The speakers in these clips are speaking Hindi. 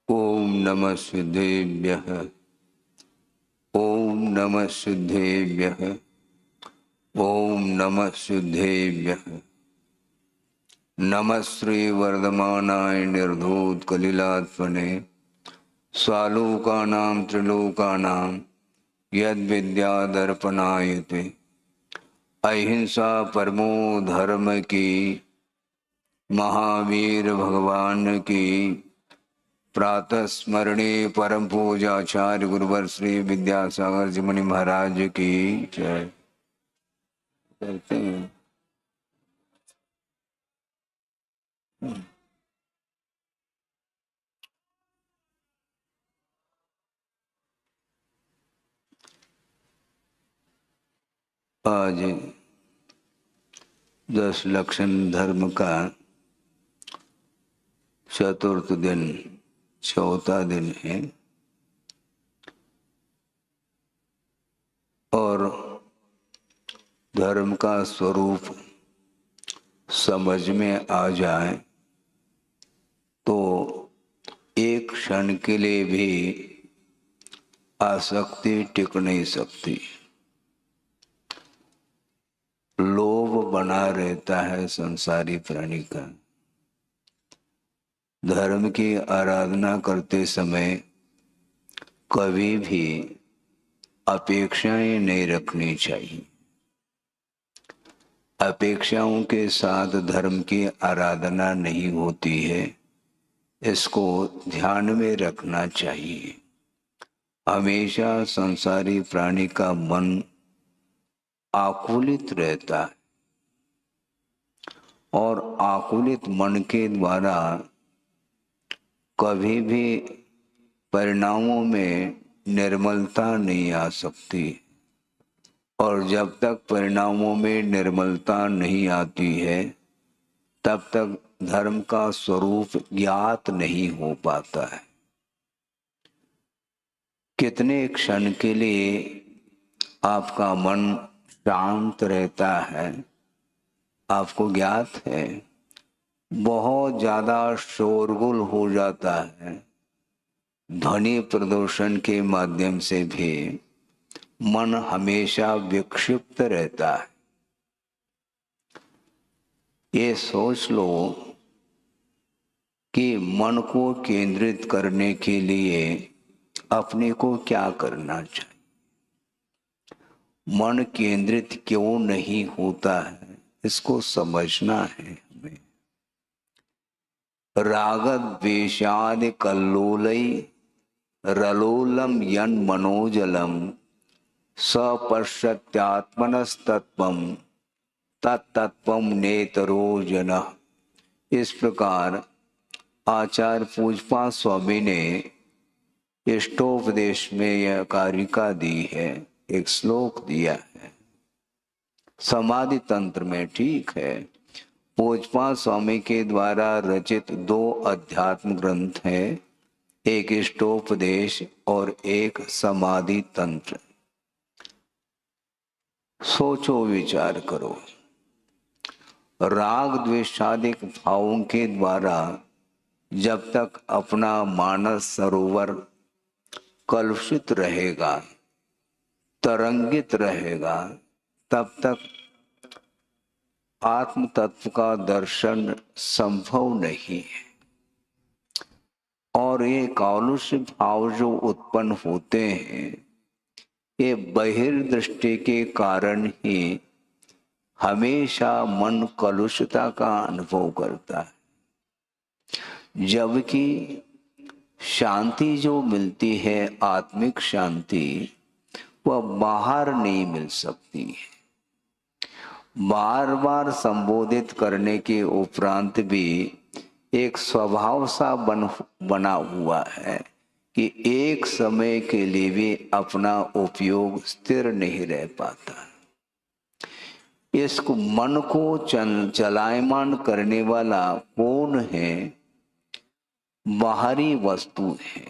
ओम नमः सिद्धेभ्यः। ओम नमः सिद्धेभ्यः। ओम नमः सिद्धेभ्यः। नमः श्री वर्धमानाय निर्धूत कलिलात्मने स्वालोकानां त्रिलोकानां यद् विद्यादर्पणायते। अहिंसा परमो धर्म की, महावीर भगवान की प्रातः स्मरणे परम पूजाचार्य गुरुवर श्री विद्यासागर जी मुनि महाराज की जय। करते हैं आज 10 लक्षण धर्म का चतुर्थ दिन, चौथा दिन है और धर्म का स्वरूप समझ में आ जाए तो एक क्षण के लिए भी आसक्ति टिक नहीं सकती। लोभ बना रहता है संसारी प्राणी का। धर्म की आराधना करते समय कभी भी अपेक्षाएं नहीं रखनी चाहिए। अपेक्षाओं के साथ धर्म की आराधना नहीं होती है, इसको ध्यान में रखना चाहिए। हमेशा संसारी प्राणी का मन आकुलित रहता है और आकुलित मन के द्वारा कभी भी परिणामों में निर्मलता नहीं आ सकती और जब तक परिणामों में निर्मलता नहीं आती है तब तक धर्म का स्वरूप ज्ञात नहीं हो पाता है। कितने क्षण के लिए आपका मन शांत रहता है आपको ज्ञात है। बहुत ज्यादा शोरगुल हो जाता है, ध्वनि प्रदूषण के माध्यम से भी मन हमेशा विक्षिप्त रहता है। ये सोच लो कि मन को केंद्रित करने के लिए अपने को क्या करना चाहिए। मन केंद्रित क्यों नहीं होता है इसको समझना है हमें। राग द्वेषादि कल्लोलई रलोलम यन मनोजलम सपश्यत्यात्मनस्तत्वम तत्तत्वम नेतरो जन। इस प्रकार आचार्य पूजपा स्वामी ने इष्टोपदेश में यह कारिका दी है, एक श्लोक दिया है समाधि तंत्र में। ठीक है, पूजपा स्वामी के द्वारा रचित 2 अध्यात्म ग्रंथ हैं, एक इष्टोपदेश और एक समाधि तंत्र। सोचो विचार करो। राग द्वेषादिक भावों के द्वारा जब तक अपना मानस सरोवर कलुषित रहेगा, तरंगित रहेगा, तब तक आत्म तत्व का दर्शन संभव नहीं है। और ये कलुष भाव जो उत्पन्न होते हैं ये बहिर्दृष्टि के कारण ही हमेशा मन कलुषता का अनुभव करता है, जबकि शांति जो मिलती है आत्मिक शांति वह बाहर नहीं मिल सकती है। बार बार संबोधित करने के उपरांत भी एक स्वभाव सा बना हुआ है कि एक समय के लिए भी अपना उपयोग स्थिर नहीं रह पाता। इसको मन को चलायमान करने वाला कौन है? बाहरी वस्तु है,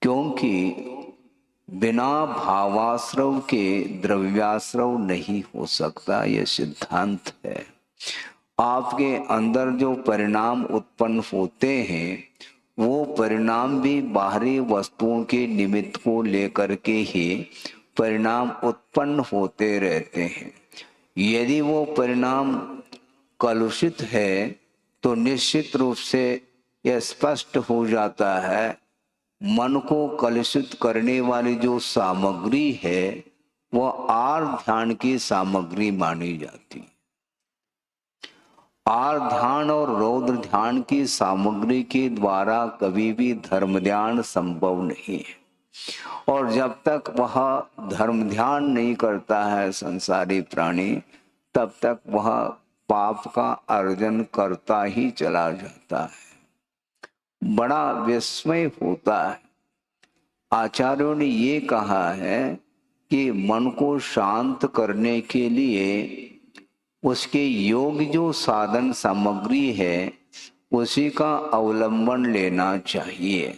क्योंकि बिना भावाश्रव के द्रव्याश्रव नहीं हो सकता, यह सिद्धांत है। आपके अंदर जो परिणाम उत्पन्न होते हैं वो परिणाम भी बाहरी वस्तुओं के निमित्त को लेकर के ही परिणाम उत्पन्न होते रहते हैं। यदि वो परिणाम कलुषित है तो निश्चित रूप से यह स्पष्ट हो जाता है, मन को कलुषित करने वाली जो सामग्री है वह आर ध्यान की सामग्री मानी जाती है। आर ध्यान और रौद्र ध्यान की सामग्री के द्वारा कभी भी धर्म ध्यान संभव नहीं है, और जब तक वह धर्म ध्यान नहीं करता है संसारी प्राणी, तब तक वह पाप का अर्जन करता ही चला जाता है। बड़ा विस्मय होता है। आचार्यों ने ये कहा है कि मन को शांत करने के लिए उसके योग जो साधन सामग्री है उसी का अवलंबन लेना चाहिए।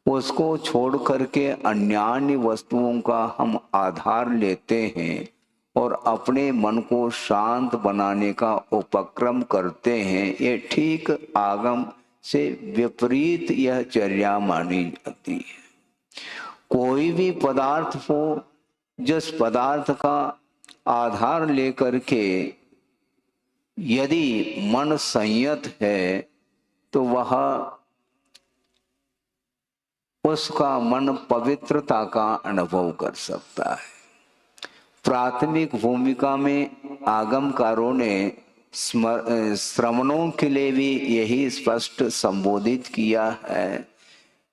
उसको छोड़ करके अन्य वस्तुओं का हम आधार लेते हैं और अपने मन को शांत बनाने का उपक्रम करते हैं। ये ठीक आगम से विपरीत यह चर्या मानी जाती है। कोई भी पदार्थ हो, जिस पदार्थ का आधार लेकर के यदि मन संयत है तो वह उसका मन पवित्रता का अनुभव कर सकता है। प्राथमिक भूमिका में आगमकारों ने श्रवणों के लिए भी यही स्पष्ट संबोधित किया है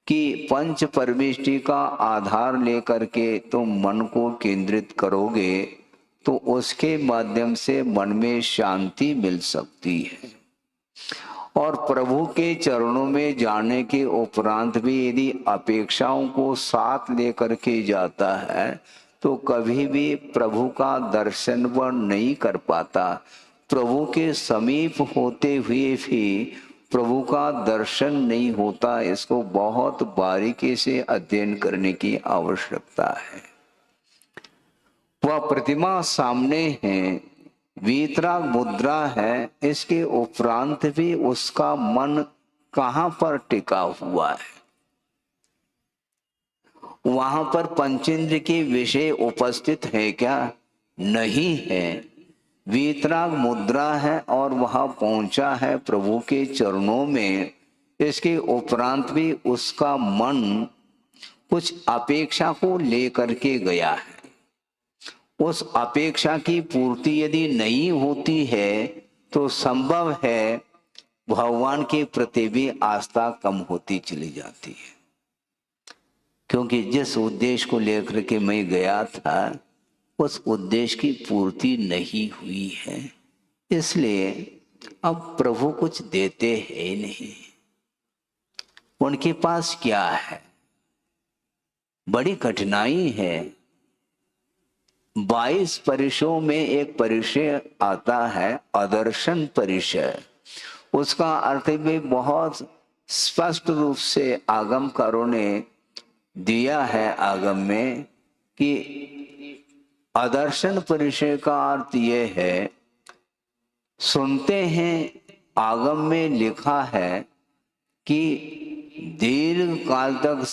कि पंच परमेष्टि का आधार लेकर के तुम मन को केंद्रित करोगे तो उसके माध्यम से मन में शांति मिल सकती है। और प्रभु के चरणों में जाने के उपरांत भी यदि अपेक्षाओं को साथ लेकर के जाता है तो कभी भी प्रभु का दर्शन वह नहीं कर पाता। प्रभु के समीप होते हुए भी प्रभु का दर्शन नहीं होता। इसको बहुत बारीकी से अध्ययन करने की आवश्यकता है। वह प्रतिमा सामने है, वीतराग मुद्रा है, इसके उपरांत भी उसका मन कहाँ पर टिका हुआ है? वहां पर पंचेंद्र के विषय उपस्थित है क्या? नहीं है। वीतराग मुद्रा है और वह पहुंचा है प्रभु के चरणों में। इसके उपरांत भी उसका मन कुछ अपेक्षा को लेकर के गया है। उस अपेक्षा की पूर्ति यदि नहीं होती है तो संभव है भगवान के प्रति भी आस्था कम होती चली जाती है। क्योंकि जिस उद्देश्य को लेकर के मैं गया था उस उद्देश्य की पूर्ति नहीं हुई है, इसलिए अब प्रभु कुछ देते हैं नहीं। उनके पास क्या है? बड़ी कठिनाई है। 22 परिचयों में एक परिचय आता है अदर्शन परिचय। उसका अर्थ भी बहुत स्पष्ट रूप से आगमकारों ने दिया है आगम में कि अदर्शन परिचय का अर्थ यह है, सुनते हैं आगम में लिखा है कि दीर्घ काल तक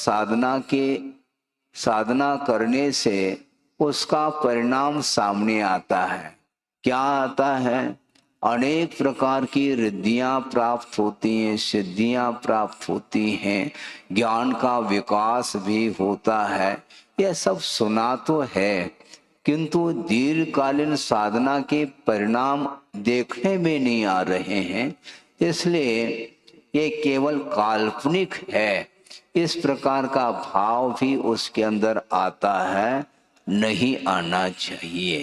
साधना करने से उसका परिणाम सामने आता है। क्या आता है? अनेक प्रकार की रिद्धियां प्राप्त होती हैं, सिद्धियां प्राप्त होती हैं, ज्ञान का विकास भी होता है। यह सब सुना तो है, किंतु दीर्घकालीन साधना के परिणाम देखने में नहीं आ रहे हैं। इसलिए ये केवल काल्पनिक है। इस प्रकार का भाव भी उसके अंदर आता है, नहीं आना चाहिए।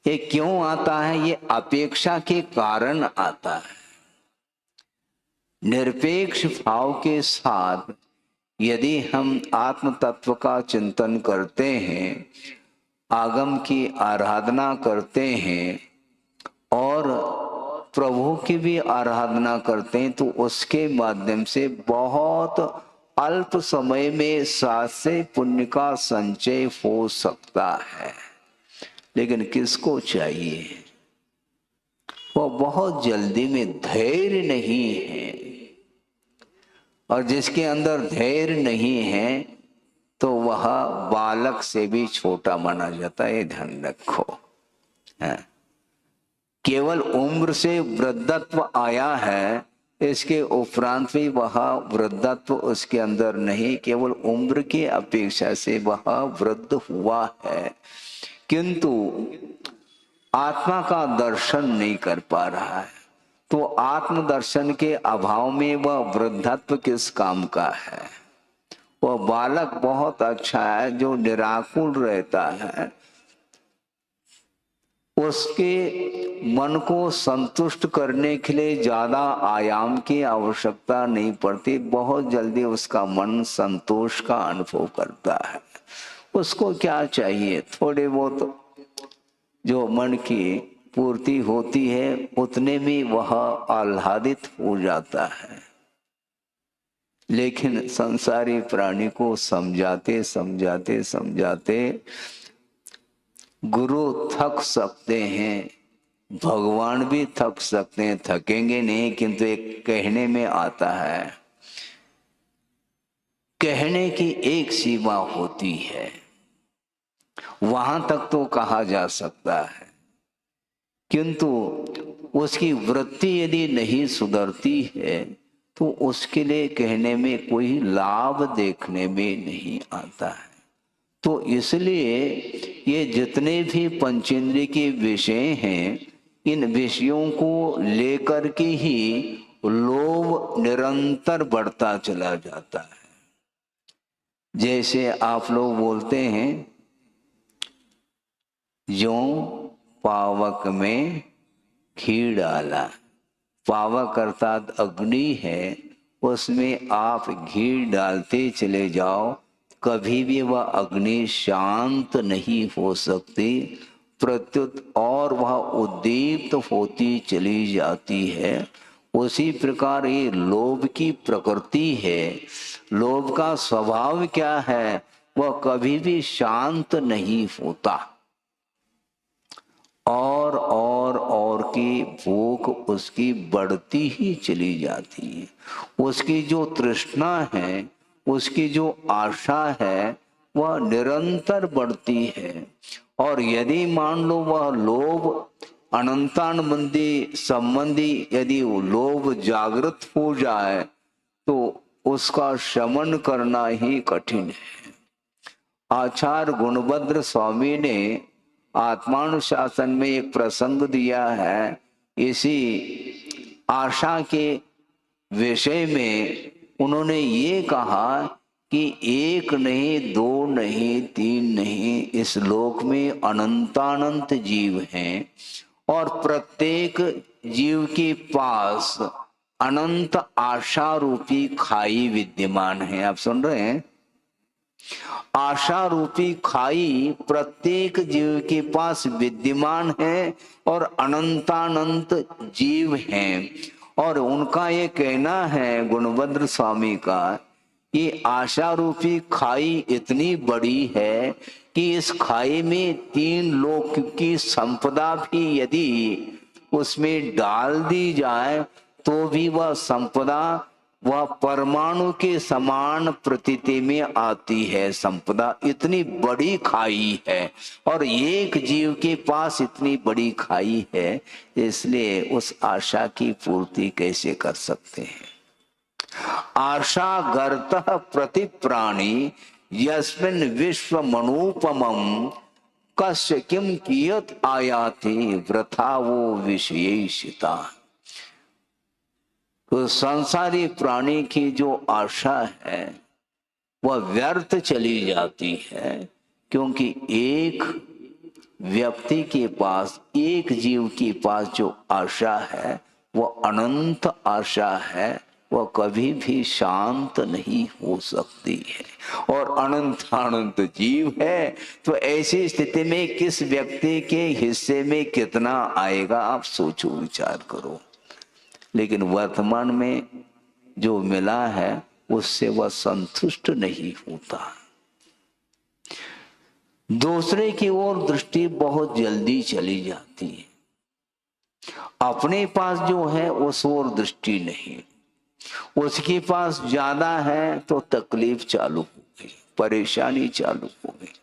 ये क्यों आता है? ये अपेक्षा के कारण आता है। निरपेक्ष भाव के साथ यदि हम आत्म तत्व का चिंतन करते हैं, आगम की आराधना करते हैं और प्रभु की भी आराधना करते हैं, तो उसके माध्यम से बहुत अल्प समय में सासे पुण्य का संचय हो सकता है। लेकिन किसको चाहिए? वो बहुत जल्दी में धैर्य नहीं है। और जिसके अंदर धैर्य नहीं है तो वह बालक से भी छोटा माना जाता है, ध्यान रखो। है केवल उम्र से वृद्धत्व आया है, इसके उपरांत भी वह वृद्धत्व उसके अंदर नहीं, केवल उम्र की अपेक्षा से वह वृद्ध हुआ है, किंतु आत्मा का दर्शन नहीं कर पा रहा है। तो आत्म दर्शन के अभाव में वह वृद्धत्व किस काम का है। वह बालक बहुत अच्छा है जो निराकुल रहता है, उसके मन को संतुष्ट करने के लिए ज्यादा आयाम की आवश्यकता नहीं पड़ती, बहुत जल्दी उसका मन संतोष का अनुभव करता है। उसको क्या चाहिए, थोड़े बहुत जो मन की पूर्ति होती है उतने में वह आह्लादित हो जाता है। लेकिन संसारी प्राणी को समझाते समझाते समझाते गुरु थक सकते हैं, भगवान भी थक सकते हैं, थकेंगे नहीं, किंतु एक कहने में आता है, कहने की एक सीमा होती है, वहां तक तो कहा जा सकता है, किंतु उसकी वृत्ति यदि नहीं सुधरती है तो उसके लिए कहने में कोई लाभ देखने में नहीं आता है। तो इसलिए ये जितने भी पंचेंद्रिय के विषय हैं, इन विषयों को लेकर के ही लोभ निरंतर बढ़ता चला जाता है। जैसे आप लोग बोलते हैं, जो पावक में घी डाला, पावक अर्थात अग्नि है, उसमें आप घी डालते चले जाओ, कभी भी वह अग्नि शांत नहीं हो सकती, प्रत्युत और वह उद्दीप्त होती चली जाती है। उसी प्रकार ये लोभ की प्रकृति है। लोभ का स्वभाव क्या है, वह कभी भी शांत नहीं होता, और की भूख उसकी बढ़ती ही चली जाती है। उसकी जो तृष्णा है, उसकी जो आशा है, वह निरंतर बढ़ती है। और यदि मान लो वह लोभ अनंतानुबंधी संबंधी यदि लोभ जागृत हो जाए तो उसका शमन करना ही कठिन है। आचार्य गुणभद्र स्वामी ने आत्मानुशासन में एक प्रसंग दिया है, इसी आशा के विषय में उन्होंने ये कहा कि एक नहीं, दो नहीं, तीन नहीं, इस लोक में अनंतानंत जीव हैं और प्रत्येक जीव के पास अनंत आशा रूपी खाई विद्यमान है। आप सुन रहे हैं, आशा रूपी खाई प्रत्येक जीव के पास विद्यमान है और अनंतानंत जीव हैं। और उनका ये कहना है गुणभद्र स्वामी का, ये आशा रूपी खाई इतनी बड़ी है कि इस खाई में तीन लोक की संपदा भी यदि उसमें डाल दी जाए तो भी वह संपदा वह परमाणु के समान प्रतीति में आती है। संपदा इतनी बड़ी खाई है और एक जीव के पास इतनी बड़ी खाई है, इसलिए उस आशा की पूर्ति कैसे कर सकते हैं। आशा गर्तः प्रति प्राणी यस्मिन् विश्व मनोपमं कस्य किम कियत आयाति वृथा वो विषयेशिता। तो संसारी प्राणी की जो आशा है वह व्यर्थ चली जाती है, क्योंकि एक व्यक्ति के पास, एक जीव के पास जो आशा है वह अनंत आशा है, वह कभी भी शांत नहीं हो सकती है। और अनंत जीव है, तो ऐसी स्थिति में किस व्यक्ति के हिस्से में कितना आएगा, आप सोचो, विचार करो। लेकिन वर्तमान में जो मिला है उससे वह संतुष्ट नहीं होता। दूसरे की ओर दृष्टि बहुत जल्दी चली जाती है, अपने पास जो है उस ओर दृष्टि नहीं। उसके पास ज्यादा है तो तकलीफ चालू हो गई, परेशानी चालू हो गई।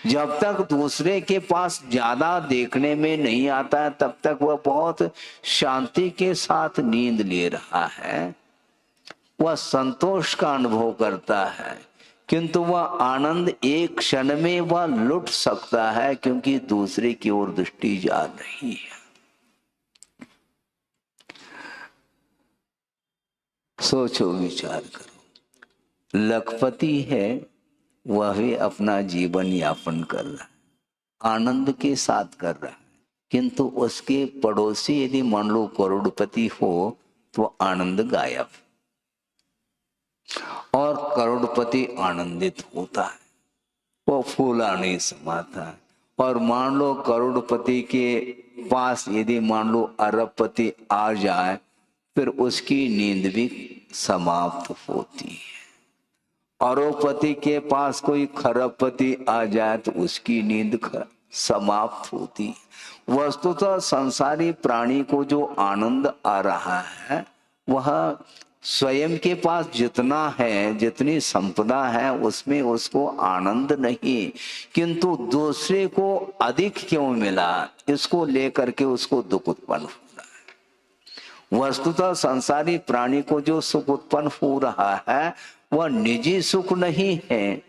जब तक दूसरे के पास ज्यादा देखने में नहीं आता है तब तक वह बहुत शांति के साथ नींद ले रहा है, वह संतोष का अनुभव करता है, किंतु वह आनंद एक क्षण में वह लुट सकता है क्योंकि दूसरे की ओर दृष्टि जा रही है। सोचो, विचार करो, लखपति है, वह भी अपना जीवन यापन कर रहा है, आनंद के साथ कर रहा है, किंतु उसके पड़ोसी यदि मान लो करोड़पति हो तो आनंद गायब, और करोड़पति आनंदित होता है, वो फूला नहीं समाता है। और मान लो करोड़पति के पास यदि मान लो अरबपति आ जाए फिर उसकी नींद भी समाप्त होती है। अरबपति के पास कोई खरबपति आ जाए तो उसकी नींद समाप्त होती है। वस्तुतः संसारी प्राणी को जो आनंद आ रहा है वह स्वयं के पास जितना है, जितनी संपदा है उसमें उसको आनंद नहीं, किंतु दूसरे को अधिक क्यों मिला इसको लेकर के उसको दुख उत्पन्न हो रहा है। वस्तुतः संसारी प्राणी को जो सुख उत्पन्न हो रहा है वह निजी सुख नहीं है,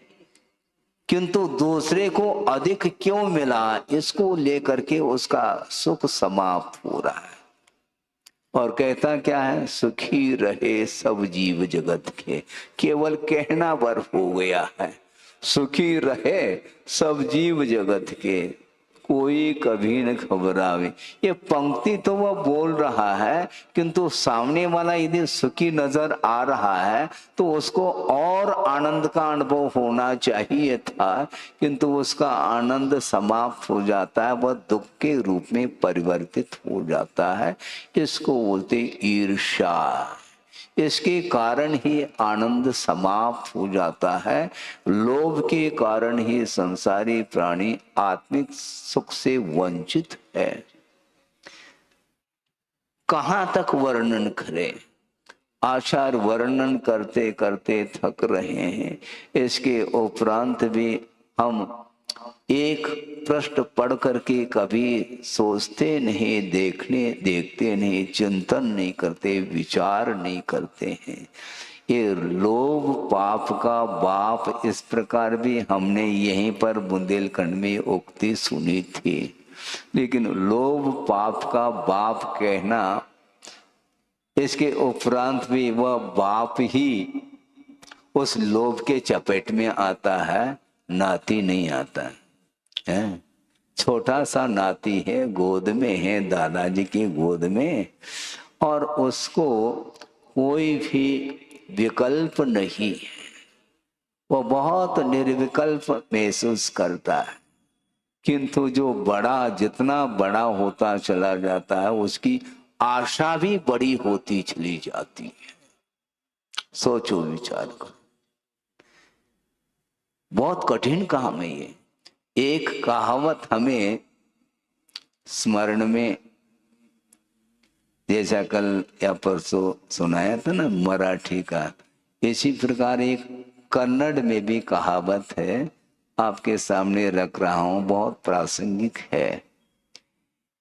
किंतु दूसरे को अधिक क्यों मिला इसको लेकर के उसका सुख समाप्त हो रहा है। और कहता क्या है, सुखी रहे सब जीव जगत के, केवल कहना भर हो गया है, सुखी रहे सब जीव जगत के, कोई कभी न घबरावे। ये पंक्ति तो वह बोल रहा है, किंतु सामने वाला यदि सुखी नजर आ रहा है तो उसको और आनंद का अनुभव होना चाहिए था, किंतु उसका आनंद समाप्त हो जाता है, वह दुख के रूप में परिवर्तित हो जाता है। इसको बोलते ईर्ष्या। इसके कारण ही आनंद समाप्त हो जाता है। लोभ के कारण ही संसारी प्राणी आत्मिक सुख से वंचित है। कहां तक वर्णन करें, आचार वर्णन करते करते थक रहे हैं। इसके उपरांत भी हम एक प्रश्न पढ़ करके कभी सोचते नहीं, देखते नहीं, चिंतन नहीं करते, विचार नहीं करते हैं। ये लोभ पाप का बाप, इस प्रकार भी हमने यहीं पर बुंदेलखंड में उक्ति सुनी थी, लेकिन लोभ पाप का बाप कहना, इसके उपरांत भी वह बाप ही उस लोभ के चपेट में आता है, नाती नहीं आता है। छोटा सा नाती है, गोद में है, दादाजी की गोद में, और उसको कोई भी विकल्प नहीं है, वो बहुत निर्विकल्प महसूस करता है। किंतु जो बड़ा, जितना बड़ा होता चला जाता है उसकी आशा भी बड़ी होती चली जाती है। सोचो, विचार करो, बहुत कठिन काम है ये। एक कहावत हमें स्मरण में, जैसा कल या परसों सुनाया था ना मराठी का, इसी प्रकार एक कन्नड़ में भी कहावत है, आपके सामने रख रहा हूं, बहुत प्रासंगिक है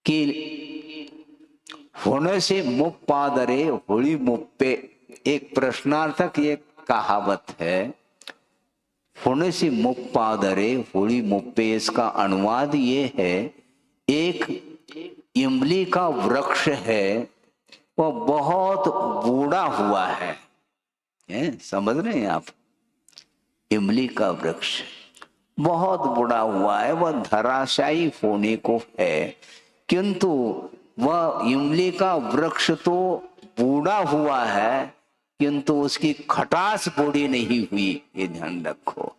कि होने से मुप्पादरे होली मुप्पे, एक प्रश्नार्थक ये कहावत है। होने से मुप्पादरे होली मुप्पे, इसका अनुवाद ये है, एक इमली का वृक्ष है, वह बहुत बूढ़ा हुआ है, समझ रहे हैं आप? इमली का वृक्ष बहुत बूढ़ा हुआ है, वह धराशायी होने को है, किंतु वह इमली का वृक्ष तो बूढ़ा हुआ है, किंतु उसकी खटास बूढ़ी नहीं हुई, ये ध्यान रखो।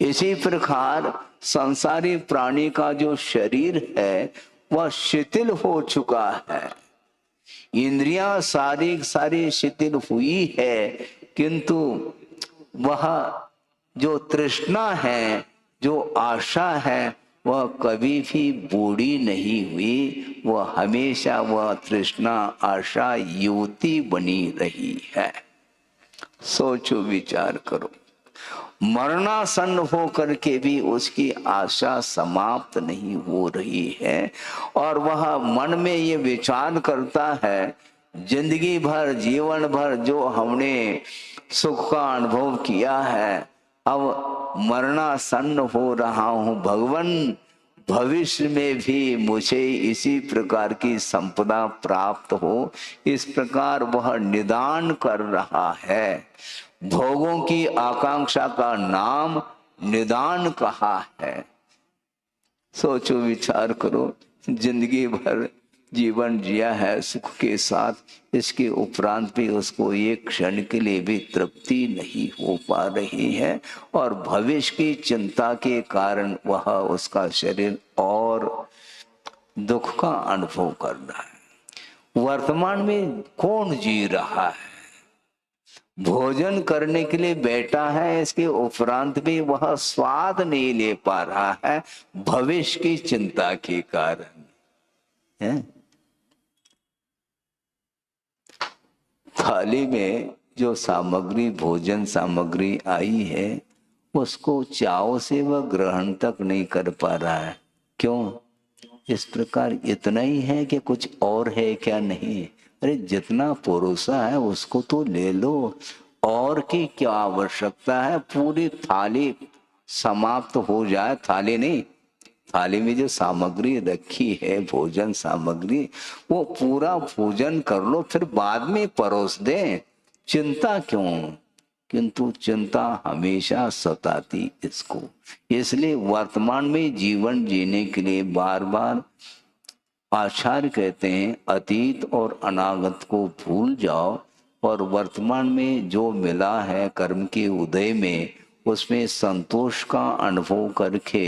इसी प्रकार संसारी प्राणी का जो शरीर है वह शिथिल हो चुका है, इंद्रियां सारी शिथिल हुई है, किंतु वह जो तृष्णा है, जो आशा है, वह कभी भी बूढ़ी नहीं हुई, वह हमेशा वह तृष्णा आशा युवती बनी रही है। सोचो, विचार करो, मरणासन्न हो करके भी उसकी आशा समाप्त नहीं हो रही है, और वह मन में ये विचार करता है, जिंदगी भर जीवन भर जो हमने सुख का अनुभव किया है, अब मरणासन्न हो रहा हूं, भगवान भविष्य में भी मुझे इसी प्रकार की संपदा प्राप्त हो, इस प्रकार वह निदान कर रहा है। भोगों की आकांक्षा का नाम निदान कहा है। सोचो, विचार करो, जिंदगी भर जीवन जिया है सुख के साथ, इसके उपरांत भी उसको एक क्षण के लिए भी तृप्ति नहीं हो पा रही है, और भविष्य की चिंता के कारण वह उसका शरीर और दुख का अनुभव कर रहा है। वर्तमान में कौन जी रहा है? भोजन करने के लिए बैठा है, इसके उपरांत भी वह स्वाद नहीं ले पा रहा है, भविष्य की चिंता के कारण है। थाली में जो सामग्री, भोजन सामग्री आई है, उसको चाव से वह ग्रहण तक नहीं कर पा रहा है। क्यों? इस प्रकार इतना ही है कि कुछ और है क्या? नहीं। अरे जितना परोसा है उसको तो ले लो, और की क्या आवश्यकता है? पूरी थाली समाप्त हो जाए, थाली नहीं, थाली में जो सामग्री रखी है, भोजन सामग्री, वो पूरा भोजन कर लो, फिर बाद में परोस दें। चिंता क्यों? किंतु चिंता हमेशा सताती इसको। इसलिए वर्तमान में जीवन जीने के लिए बार बार आचार्य कहते हैं, अतीत और अनागत को भूल जाओ, और वर्तमान में जो मिला है कर्म के उदय में, उसमें संतोष का अनुभव करके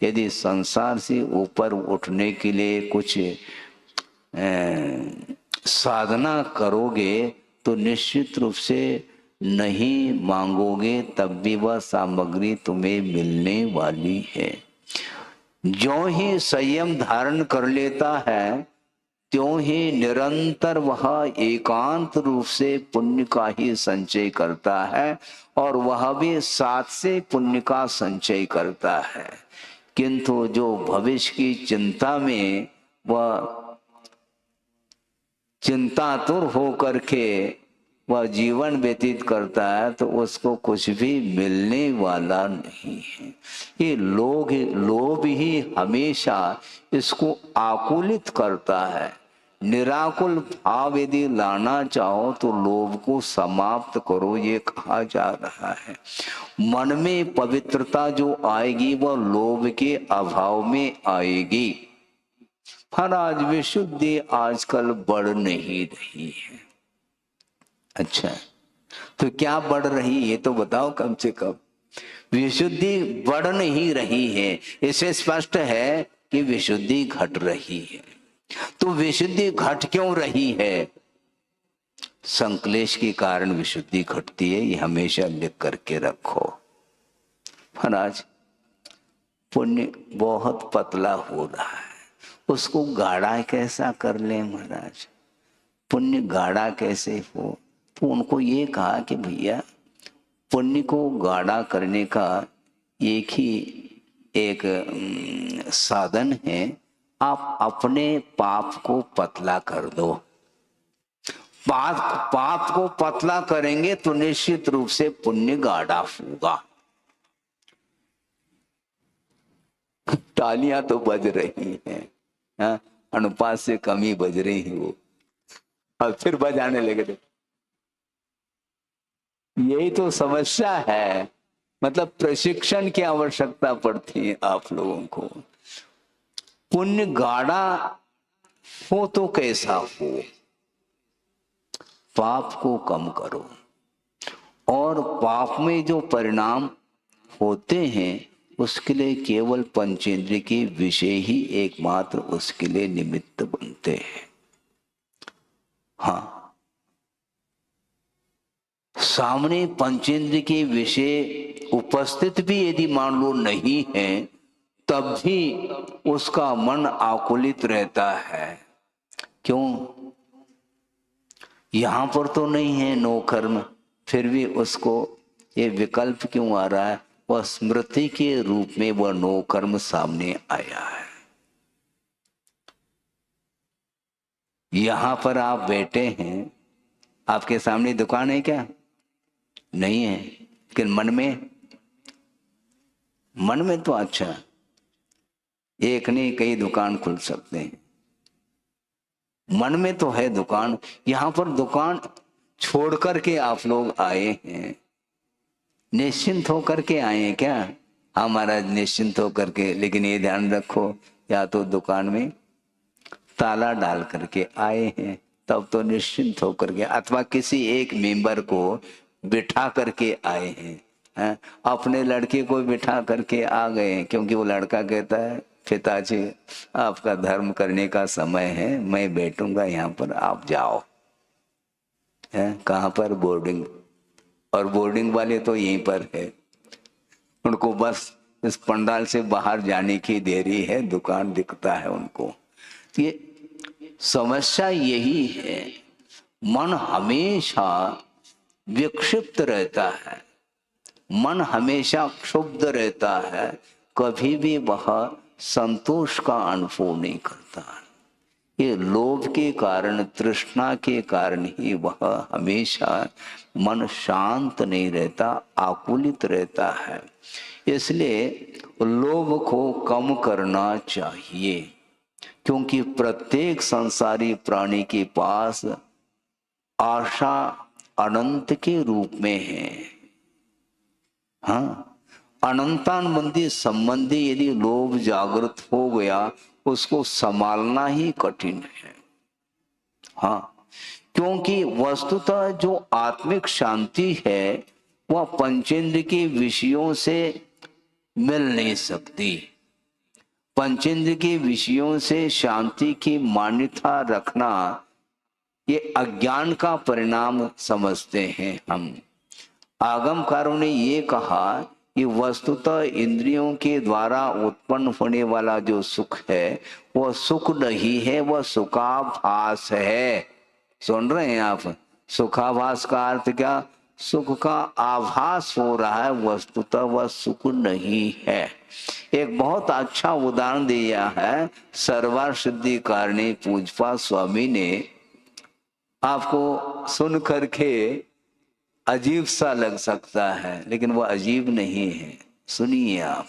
यदि संसार से ऊपर उठने के लिए कुछ साधना करोगे तो निश्चित रूप से नहीं मांगोगे तब भी वह सामग्री तुम्हें मिलने वाली है। जो ही संयम धारण कर लेता है, त्यों ही निरंतर वह एकांत रूप से पुण्य का ही संचय करता है, और वह भी साथ से पुण्य का संचय करता है। किंतु जो भविष्य की चिंता में वह चिंतातुर हो करके वह जीवन व्यतीत करता है, तो उसको कुछ भी मिलने वाला नहीं है। ये लोभ ही हमेशा इसको आकुलित करता है। निराकुल भाव यदि लाना चाहो तो लोभ को समाप्त करो, ये कहा जा रहा है। मन में पवित्रता जो आएगी वह लोभ के अभाव में आएगी। पर आज विशुद्धि आजकल बढ़ नहीं रही है। अच्छा, तो क्या बढ़ रही है तो बताओ कम से कम। विशुद्धि बढ़ नहीं रही है, इससे स्पष्ट है कि विशुद्धि घट रही है। तो विशुद्धि घट क्यों रही है? संक्लेश के कारण विशुद्धि घटती है, ये हमेशा लिख करके रखो। महाराज, पुण्य बहुत पतला हो रहा है, उसको गाढ़ा कैसा कर ले महाराज? पुण्य गाढ़ा कैसे हो? तो उनको ये कहा कि भैया, पुण्य को गाढ़ा करने का एक ही एक साधन है, आप अपने पाप को पतला कर दो। पाप को पतला करेंगे तो निश्चित रूप से पुण्य गाढ़ा होगा। तालियां तो बज रही हैं, अनुपात से कम ही बज रही है वो, और फिर बजाने लगे। यही तो समस्या है, मतलब प्रशिक्षण की आवश्यकता पड़ती है आप लोगों को। पुण्य गाढ़ा हो तो कैसा हो? पाप को कम करो, और पाप में जो परिणाम होते हैं उसके लिए केवल पंचेंद्रिय के विषय ही एकमात्र उसके लिए निमित्त बनते हैं। हाँ, सामने पंचेंद्रिय के विषय उपस्थित भी यदि मान लो नहीं है, तब भी उसका मन आकुलित रहता है। क्यों? यहां पर तो नहीं है नो कर्म, फिर भी उसको ये विकल्प क्यों आ रहा है? वह स्मृति के रूप में वह नो कर्म सामने आया है। यहां पर आप बैठे हैं, आपके सामने दुकान है क्या? नहीं है, लेकिन मन में तो अच्छा, एक नहीं कई दुकान खुल सकते हैं। मन में तो है दुकान। यहां पर दुकान छोड़ करके आप लोग आए हैं, निश्चिंत होकर के आए हैं क्या? हाँ महाराज, निश्चिंत होकर के, लेकिन ये ध्यान रखो, या तो दुकान में ताला डाल करके आए हैं तब तो निश्चिंत होकर के, अथवा किसी एक मेंबर को बिठा करके आए हैं, अपने लड़के को बिठा करके आ गए हैं, क्योंकि वो लड़का कहता है पिताजी आपका धर्म करने का समय है, मैं बैठूंगा यहाँ पर, आप जाओ। कहाँ पर? बोर्डिंग। और बोर्डिंग वाले तो यहीं पर है, उनको बस इस पंडाल से बाहर जाने की देरी है, दुकान दिखता है उनको। ये समस्या यही है, मन हमेशा विक्षिप्त रहता है, मन हमेशा क्षुब्ध रहता है, कभी भी वह संतोष का अनुभव नहीं करता। ये लोभ के कारण, तृष्णा के कारण ही वह हमेशा मन शांत नहीं रहता, आकुलित रहता है। इसलिए लोभ को कम करना चाहिए, क्योंकि प्रत्येक संसारी प्राणी के पास आशा अनंत के रूप में है। हाँ, अनंतानुबंधी संबंधी यदि लोभ जागृत हो गया, उसको संभालना ही कठिन है। हाँ, क्योंकि वस्तुतः जो आत्मिक शांति है वह पंचेंद्र के विषयों से मिल नहीं सकती। पंचेंद्र के विषयों से शांति की मान्यता रखना ये अज्ञान का परिणाम समझते हैं हम। आगमकारों ने ये कहा कि वस्तुतः इंद्रियों के द्वारा उत्पन्न होने वाला जो सुख है वह सुख नहीं है, वह सुखाभास है। सुन रहे हैं आप? सुखाभास का अर्थ क्या? सुख का आभास हो रहा है, वस्तुतः वह सुख नहीं है। एक बहुत अच्छा उदाहरण दिया है सर्वार सिद्धि कारणी पूजपा स्वामी ने। आपको सुन करके अजीब सा लग सकता है, लेकिन वह अजीब नहीं है। सुनिए आप,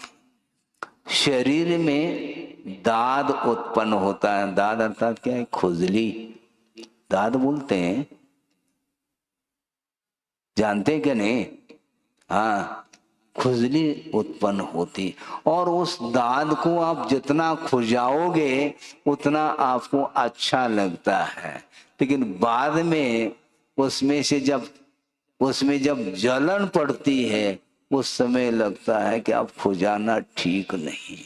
शरीर में दाद उत्पन्न होता है। दाद अर्थात क्या है? खुजली, दाद बोलते हैं, जानते क्या नहीं? हाँ, खुजली उत्पन्न होती, और उस दाद को आप जितना खुजाओगे उतना आपको अच्छा लगता है, लेकिन बाद में उसमें जब जलन पड़ती है उस समय लगता है कि अब खुजाना ठीक नहीं,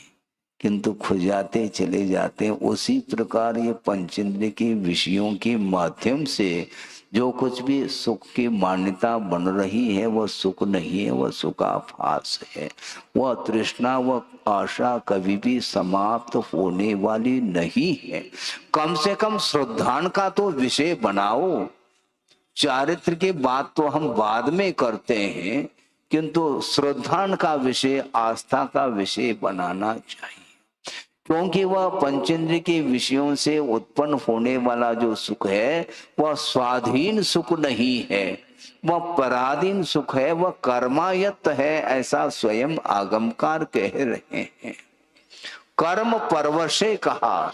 किंतु खुजाते चले जाते हैं। उसी प्रकार ये पंचेंद्रिय के विषयों के माध्यम से जो कुछ भी सुख की मान्यता बन रही है वह सुख नहीं है, वह सुखाभास है। वह तृष्णा, वह आशा कभी भी समाप्त होने वाली नहीं है। कम से कम श्रद्धान का तो विषय बनाओ। चारित्र की बात तो हम बाद में करते हैं, किंतु श्रद्धान का विषय, आस्था का विषय बनाना चाहिए, क्योंकि वह पंचेंद्रिय के विषयों से उत्पन्न होने वाला जो सुख है वह स्वाधीन सुख नहीं है, वह पराधीन सुख है, वह कर्मायत्त है, ऐसा स्वयं आगमकार कह रहे हैं। कर्म परवशे कहा,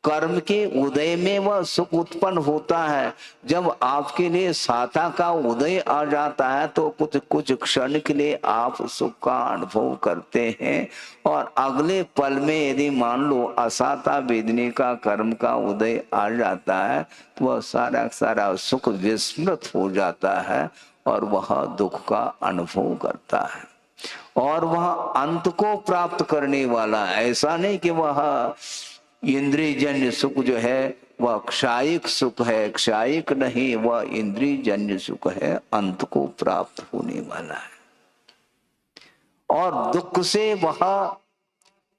कर्म के उदय में वह सुख उत्पन्न होता है। जब आपके लिए साता का उदय आ जाता है तो कुछ क्षण के लिए आप सुख का अनुभव करते हैं, और अगले पल में यदि मान लो असाता वेदने का कर्म का उदय आ जाता है तो वह सारा सुख विस्मृत हो जाता है और वह दुख का अनुभव करता है। और वह अंत को प्राप्त करने वाला, ऐसा नहीं कि वह इंद्रिय जन्य सुख जो है वह क्षायिक सुख है, क्षायिक नहीं, वह इंद्रिय जन्य सुख है, अंत को प्राप्त होने वाला है। और दुख से वह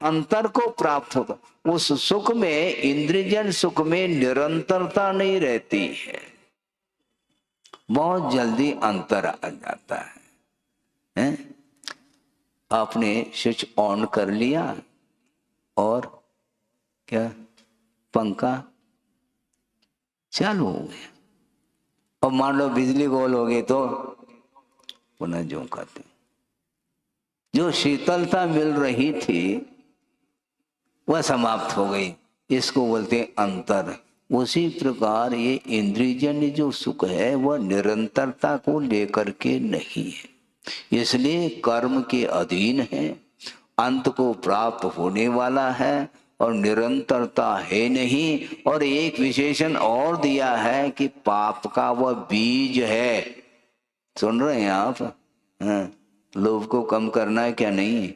अंतर को प्राप्त होता। उस सुख में, इंद्रियजन सुख में निरंतरता नहीं रहती है, बहुत जल्दी अंतर आ जाता है? आपने स्विच ऑन कर लिया और क्या पंखा चालू हो गया, और मान लो बिजली गोल हो गई तो पुनः जो कहते, जो शीतलता मिल रही थी वह समाप्त हो गई, इसको बोलते अंतर। उसी प्रकार ये इंद्रियजन्य जो सुख है वह निरंतरता को लेकर के नहीं है, इसलिए कर्म के अधीन है, अंत को प्राप्त होने वाला है और निरंतरता है नहीं। और एक विशेषण और दिया है कि पाप का वह बीज है। सुन रहे हैं आप? हाँ, लोभ को कम करना है क्या? नहीं।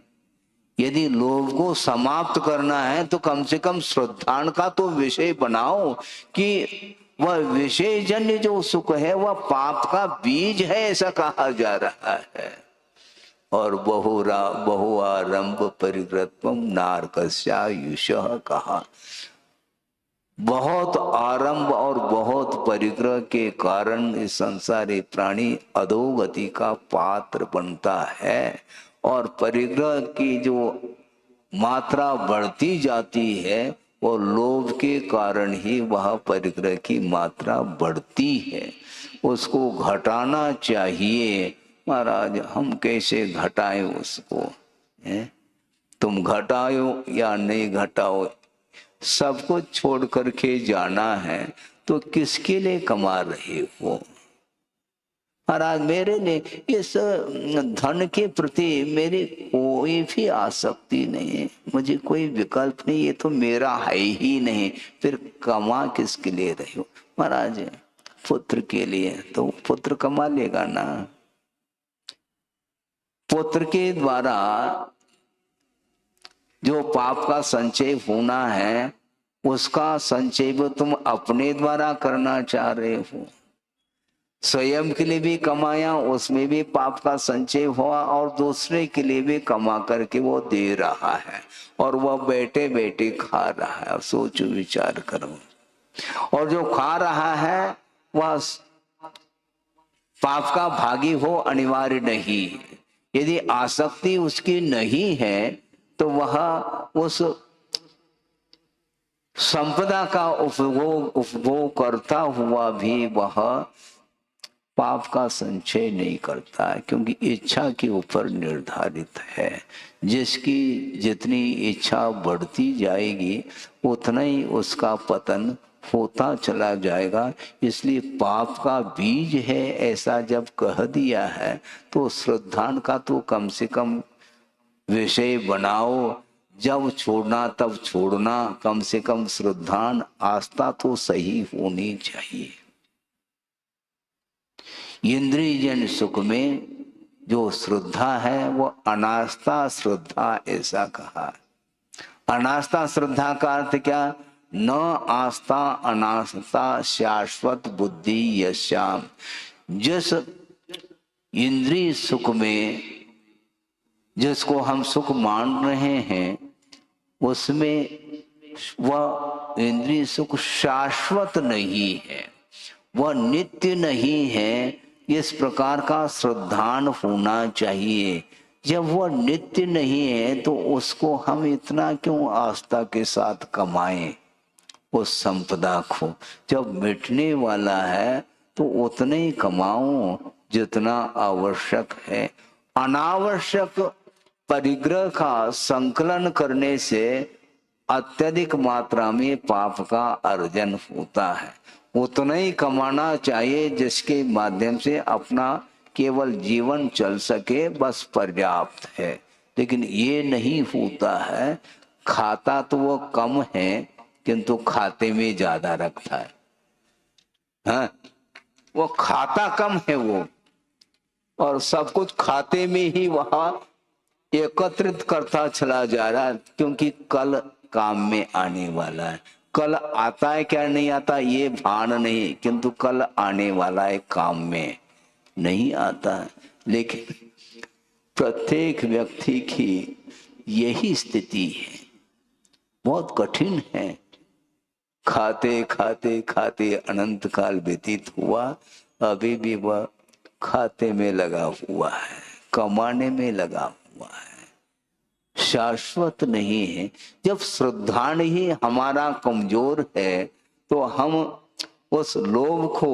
यदि लोभ को समाप्त करना है तो कम से कम श्रद्धान का तो विषय बनाओ कि वह विषयजन्य जो सुख है वह पाप का बीज है, ऐसा कहा जा रहा है। और बहुआरंभ परिग्रत्वम नारकस्यायुषः कहा, बहुत आरंभ और बहुत परिग्रह के कारण इस संसारी प्राणी अधोगति का पात्र बनता है, और परिग्रह की जो मात्रा बढ़ती जाती है वो लोभ के कारण ही वह परिग्रह की मात्रा बढ़ती है, उसको घटाना चाहिए। महाराज हम कैसे घटाएं उसको? तुम घटाओ या नहीं घटाओ, सबको छोड़ करके जाना है तो किसके लिए कमा रहे हो? महाराज मेरे लिए इस धन के प्रति मेरी कोई भी आसक्ति नहीं है, मुझे कोई विकल्प नहीं, ये तो मेरा है ही नहीं, फिर कमा किसके लिए रहे हो? महाराज पुत्र के लिए, तो पुत्र कमा लेगा ना। पुत्र के द्वारा जो पाप का संचय होना है उसका संचय भी तुम अपने द्वारा करना चाह रहे हो। स्वयं के लिए भी कमाया, उसमें भी पाप का संचय हुआ, और दूसरे के लिए भी कमा करके वो दे रहा है, और वह बैठे बैठे खा रहा है। अब सोचो, विचार करो। और जो खा रहा है वह पाप का भागी हो अनिवार्य नहीं। यदि आसक्ति उसकी नहीं है तो वह उस संपदा का उपभोग करता हुआ भी वह पाप का संचय नहीं करता है, क्योंकि इच्छा के ऊपर निर्धारित है। जिसकी जितनी इच्छा बढ़ती जाएगी उतना ही उसका पतन होता चला जाएगा। इसलिए पाप का बीज है ऐसा जब कह दिया है तो श्रद्धान का तो कम से कम विषय बनाओ। जब छोड़ना तब छोड़ना, कम से कम श्रद्धान आस्था तो सही होनी चाहिए। इंद्रियजन सुख में जो श्रद्धा है वो अनास्था श्रद्धा ऐसा कहा। अनास्था श्रद्धा का अर्थ क्या? न आस्था अनास्था शाश्वत बुद्धि यश्याम। जिस इंद्रिय सुख में जिसको हम सुख मान रहे हैं उसमें वह इंद्रिय सुख शाश्वत नहीं है, वह नित्य नहीं है। इस प्रकार का श्रद्धान होना चाहिए। जब वह नित्य नहीं है तो उसको हम इतना क्यों आस्था के साथ कमाएं उस संपदा को? जब मिटने वाला है तो उतने ही कमाओ जितना आवश्यक है। अनावश्यक परिग्रह का संकलन करने से अत्यधिक मात्रा में पाप का अर्जन होता है। उतना ही कमाना चाहिए जिसके माध्यम से अपना केवल जीवन चल सके, बस पर्याप्त है। लेकिन ये नहीं होता है। खाता तो वो कम है किंतु खाते में ज्यादा रखता है। हाँ? वो खाता कम है वो, और सब कुछ खाते में ही वह एकत्रित करता चला जा रहा है, क्योंकि कल काम में आने वाला है। कल आता है क्या नहीं आता ये भान नहीं, किंतु कल आने वाला है काम में नहीं आता है। लेकिन प्रत्येक व्यक्ति की यही स्थिति है, बहुत कठिन है। खाते खाते खाते अनंत काल व्यतीत हुआ, अभी भी वह खाते में लगा हुआ है, कमाने में लगा हुआ है, शाश्वत नहीं है। जब श्रद्धान ही हमारा कमजोर है तो हम उस लोभ को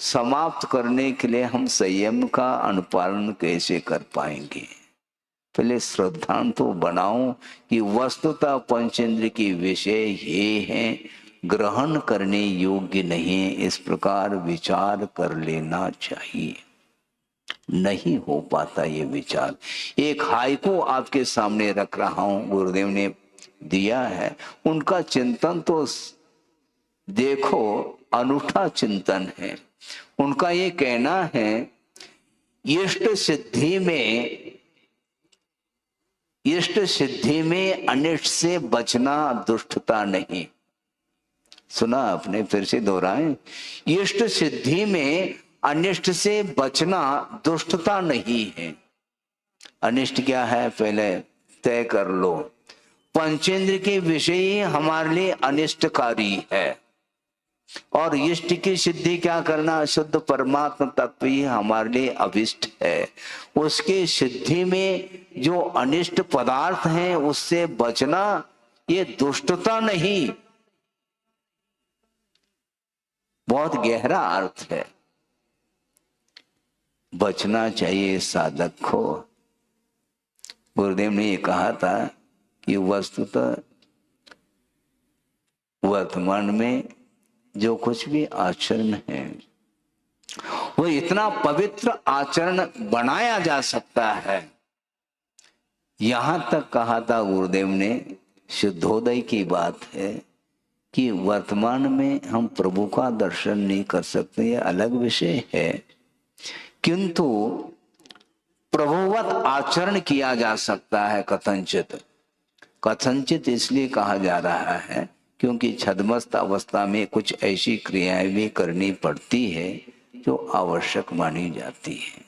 समाप्त करने के लिए हम संयम का अनुपालन कैसे कर पाएंगे? पहले श्रद्धान तो बनाओ कि वस्तुतः पंचेंद्र की विषय ये हैं, ग्रहण करने योग्य नहीं, इस प्रकार विचार कर लेना चाहिए। नहीं हो पाता ये विचार। एक हाइको आपके सामने रख रहा हूं, गुरुदेव ने दिया है, उनका चिंतन तो देखो, अनूठा चिंतन है। उनका ये कहना है, इष्ट सिद्धि में अनिष्ट से बचना दुष्टता नहीं। सुना आपने? फिर से दोहराएं, इष्ट सिद्धि में अनिष्ट से बचना दुष्टता नहीं है। अनिष्ट क्या है पहले तय कर लो। पंचेंद्र के विषय हमारे लिए अनिष्टकारी है, और इष्ट की सिद्धि क्या करना, शुद्ध परमात्मा तत्व ही हमारे लिए अभिष्ट है। उसके सिद्धि में जो अनिष्ट पदार्थ हैं उससे बचना ये दुष्टता नहीं। बहुत गहरा अर्थ है। बचना चाहिए साधक को। गुरुदेव ने ये कहा था कि वस्तुतः वर्तमान में जो कुछ भी आचरण है वो इतना पवित्र आचरण बनाया जा सकता है। यहां तक कहा था गुरुदेव ने, शुद्धोदय की बात है कि वर्तमान में हम प्रभु का दर्शन नहीं कर सकते, ये अलग विषय है, किंतु प्रभुवत आचरण किया जा सकता है कथनचित। कथनचित इसलिए कहा जा रहा है क्योंकि छद्मस्त अवस्था में कुछ ऐसी क्रियाएं भी करनी पड़ती है जो आवश्यक मानी जाती है।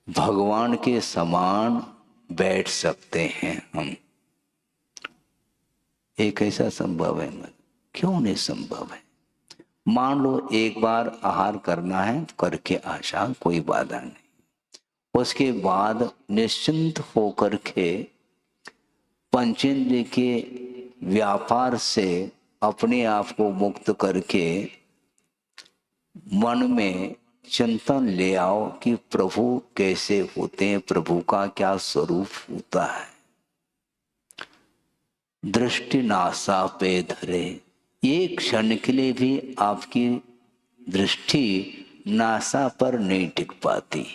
भगवान के समान बैठ सकते हैं हम, एक ऐसा संभव है? क्यों नहीं संभव है? मान लो एक बार आहार करना है तो करके आशा, कोई बाधा नहीं। उसके बाद निश्चिंत होकर के पंचेंद्रिय के व्यापार से अपने आप को मुक्त करके मन में चिंतन ले आओ कि प्रभु कैसे होते हैं, प्रभु का क्या स्वरूप होता है। दृष्टि नासा पे धरे, एक क्षण के लिए भी आपकी दृष्टि नासा पर नहीं टिक पाती,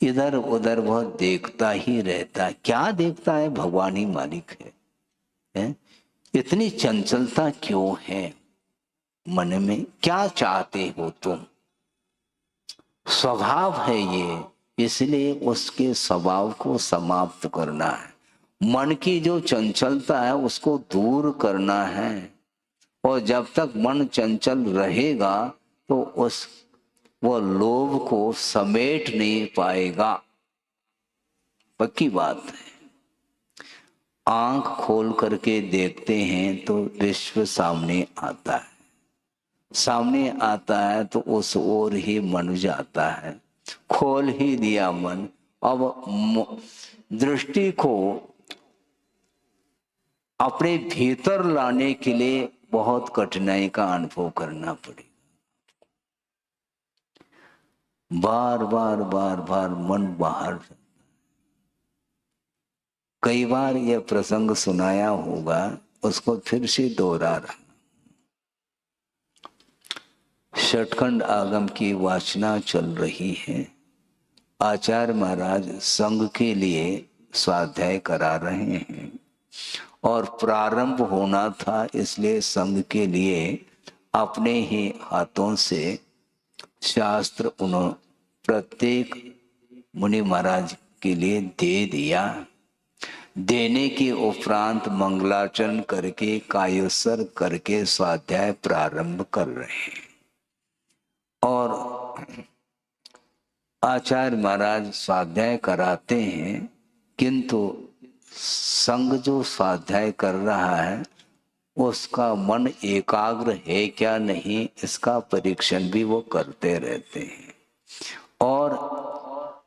इधर उधर वह देखता ही रहता है। क्या देखता है? भगवान ही मालिक है? इतनी चंचलता क्यों है मन में? क्या चाहते हो तुम? स्वभाव है ये, इसलिए उसके स्वभाव को समाप्त करना है। मन की जो चंचलता है उसको दूर करना है, और जब तक मन चंचल रहेगा तो वो लोभ को समेट नहीं पाएगा। पक्की बात है। आंख खोल करके देखते हैं तो विश्व सामने आता है, सामने आता है तो उस ओर ही मन जाता है। खोल ही दिया मन, अब दृष्टि को अपने भीतर लाने के लिए बहुत कठिनाई का अनुभव करना पड़ेगा। बार बार बार बार मन बाहर। कई बार यह प्रसंग सुनाया होगा, उसको फिर से दोहरा रहा। षटखंड आगम की वाचना चल रही है। आचार्य महाराज संघ के लिए स्वाध्याय करा रहे हैं, और प्रारंभ होना था, इसलिए संघ के लिए अपने ही हाथों से शास्त्र उन्होंने प्रत्येक मुनि महाराज के लिए दे दिया। देने के उपरांत मंगलाचरण करके कायोत्सर करके स्वाध्याय प्रारंभ कर रहे हैं। और आचार्य महाराज स्वाध्याय कराते हैं, किंतु संग जो स्वाध्याय कर रहा है उसका मन एकाग्र है क्या नहीं, इसका परीक्षण भी वो करते रहते हैं। और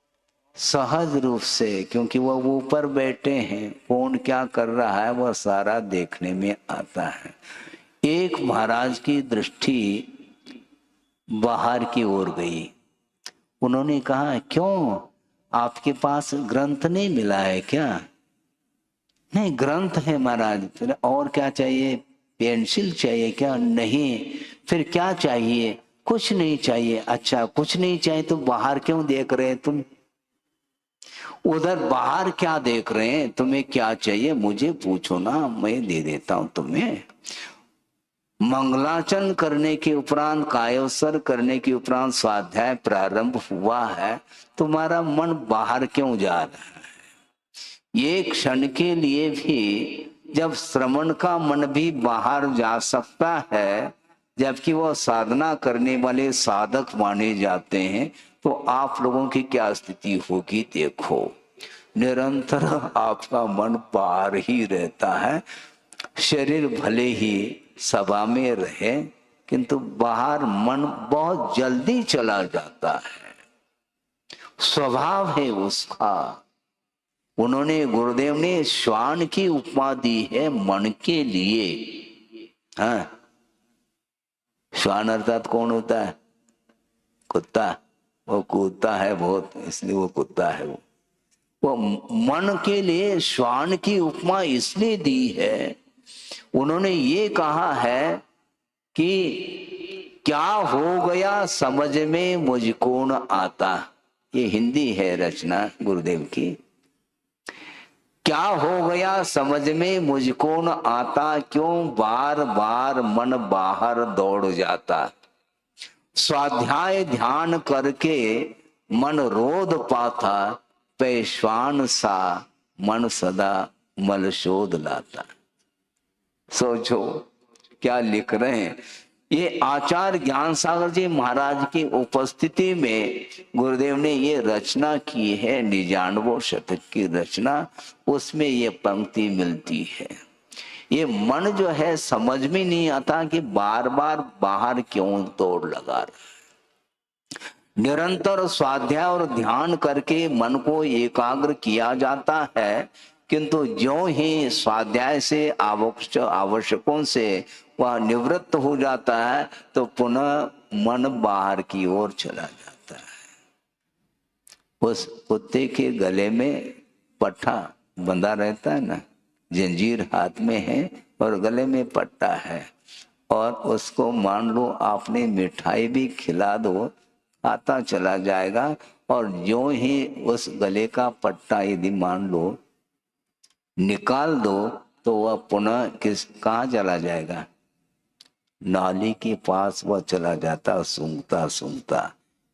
सहज रूप से, क्योंकि वो ऊपर बैठे हैं, कौन क्या कर रहा है वह सारा देखने में आता है। एक महाराज की दृष्टि बाहर की ओर गई। उन्होंने कहा, क्यों आपके पास ग्रंथ नहीं मिला है क्या? नहीं, ग्रंथ है महाराज। फिर और क्या चाहिए? पेंसिल चाहिए क्या? नहीं। फिर क्या चाहिए? कुछ नहीं चाहिए। अच्छा, कुछ नहीं चाहिए तो बाहर क्यों देख रहे हैं तुम? उधर बाहर क्या देख रहे हैं? तुम्हें क्या चाहिए मुझे पूछो ना, मैं दे देता हूं तुम्हें। मंगलाचरण करने के उपरांत, कायोत्सर्ग करने के उपरांत स्वाध्याय प्रारंभ हुआ है, तुम्हारा मन बाहर क्यों जा रहा है? ये क्षण के लिए भी जब श्रवण का मन भी बाहर जा सकता है, जबकि वह साधना करने वाले साधक माने जाते हैं, तो आप लोगों की क्या स्थिति होगी देखो। निरंतर आपका मन बाहर ही रहता है। शरीर भले ही सभा में रहे, किंतु बाहर मन बहुत जल्दी चला जाता है। स्वभाव है उसका। उन्होंने, गुरुदेव ने श्वान की उपमा दी है मन के लिए। हाँ, श्वान अर्थात कौन होता है? कुत्ता। वो कूदता है बहुत, इसलिए वो कुत्ता है। वो मन के लिए श्वान की उपमा इसलिए दी है। उन्होंने ये कहा है कि क्या हो गया समझ में मुझको न आता। ये हिंदी है रचना गुरुदेव की। क्या हो गया समझ में मुझको न आता, क्यों बार बार मन बाहर दौड़ जाता। स्वाध्याय ध्यान करके मन रोध पाता, पेशवान सा मन सदा मल शोध लाता। सोचो क्या लिख रहे हैं। ये आचार्य ज्ञान सागर जी महाराज की उपस्थिति में गुरुदेव ने ये रचना की है, 99 शतक की रचना। उसमें ये पंक्ति मिलती है। ये मन जो है समझ में नहीं आता कि बार बार बाहर क्यों दौड़ लगा रहा। निरंतर स्वाध्याय और ध्यान करके मन को एकाग्र किया जाता है, किंतु ज्यों ही स्वाध्याय से आवश्यकों से वह निवृत्त हो जाता है, तो पुनः मन बाहर की ओर चला जाता है। उस कुत्ते के गले में पट्टा बंधा रहता है ना, जंजीर हाथ में है और गले में पट्टा है, और उसको मान लो आपने मिठाई भी खिला दो, आता चला जाएगा। और जो ही उस गले का पट्टा यदि मान लो निकाल दो, तो वह पुनः कहाँ चला जाएगा? नाली के पास वह चला जाता, सूंघता सूंघता।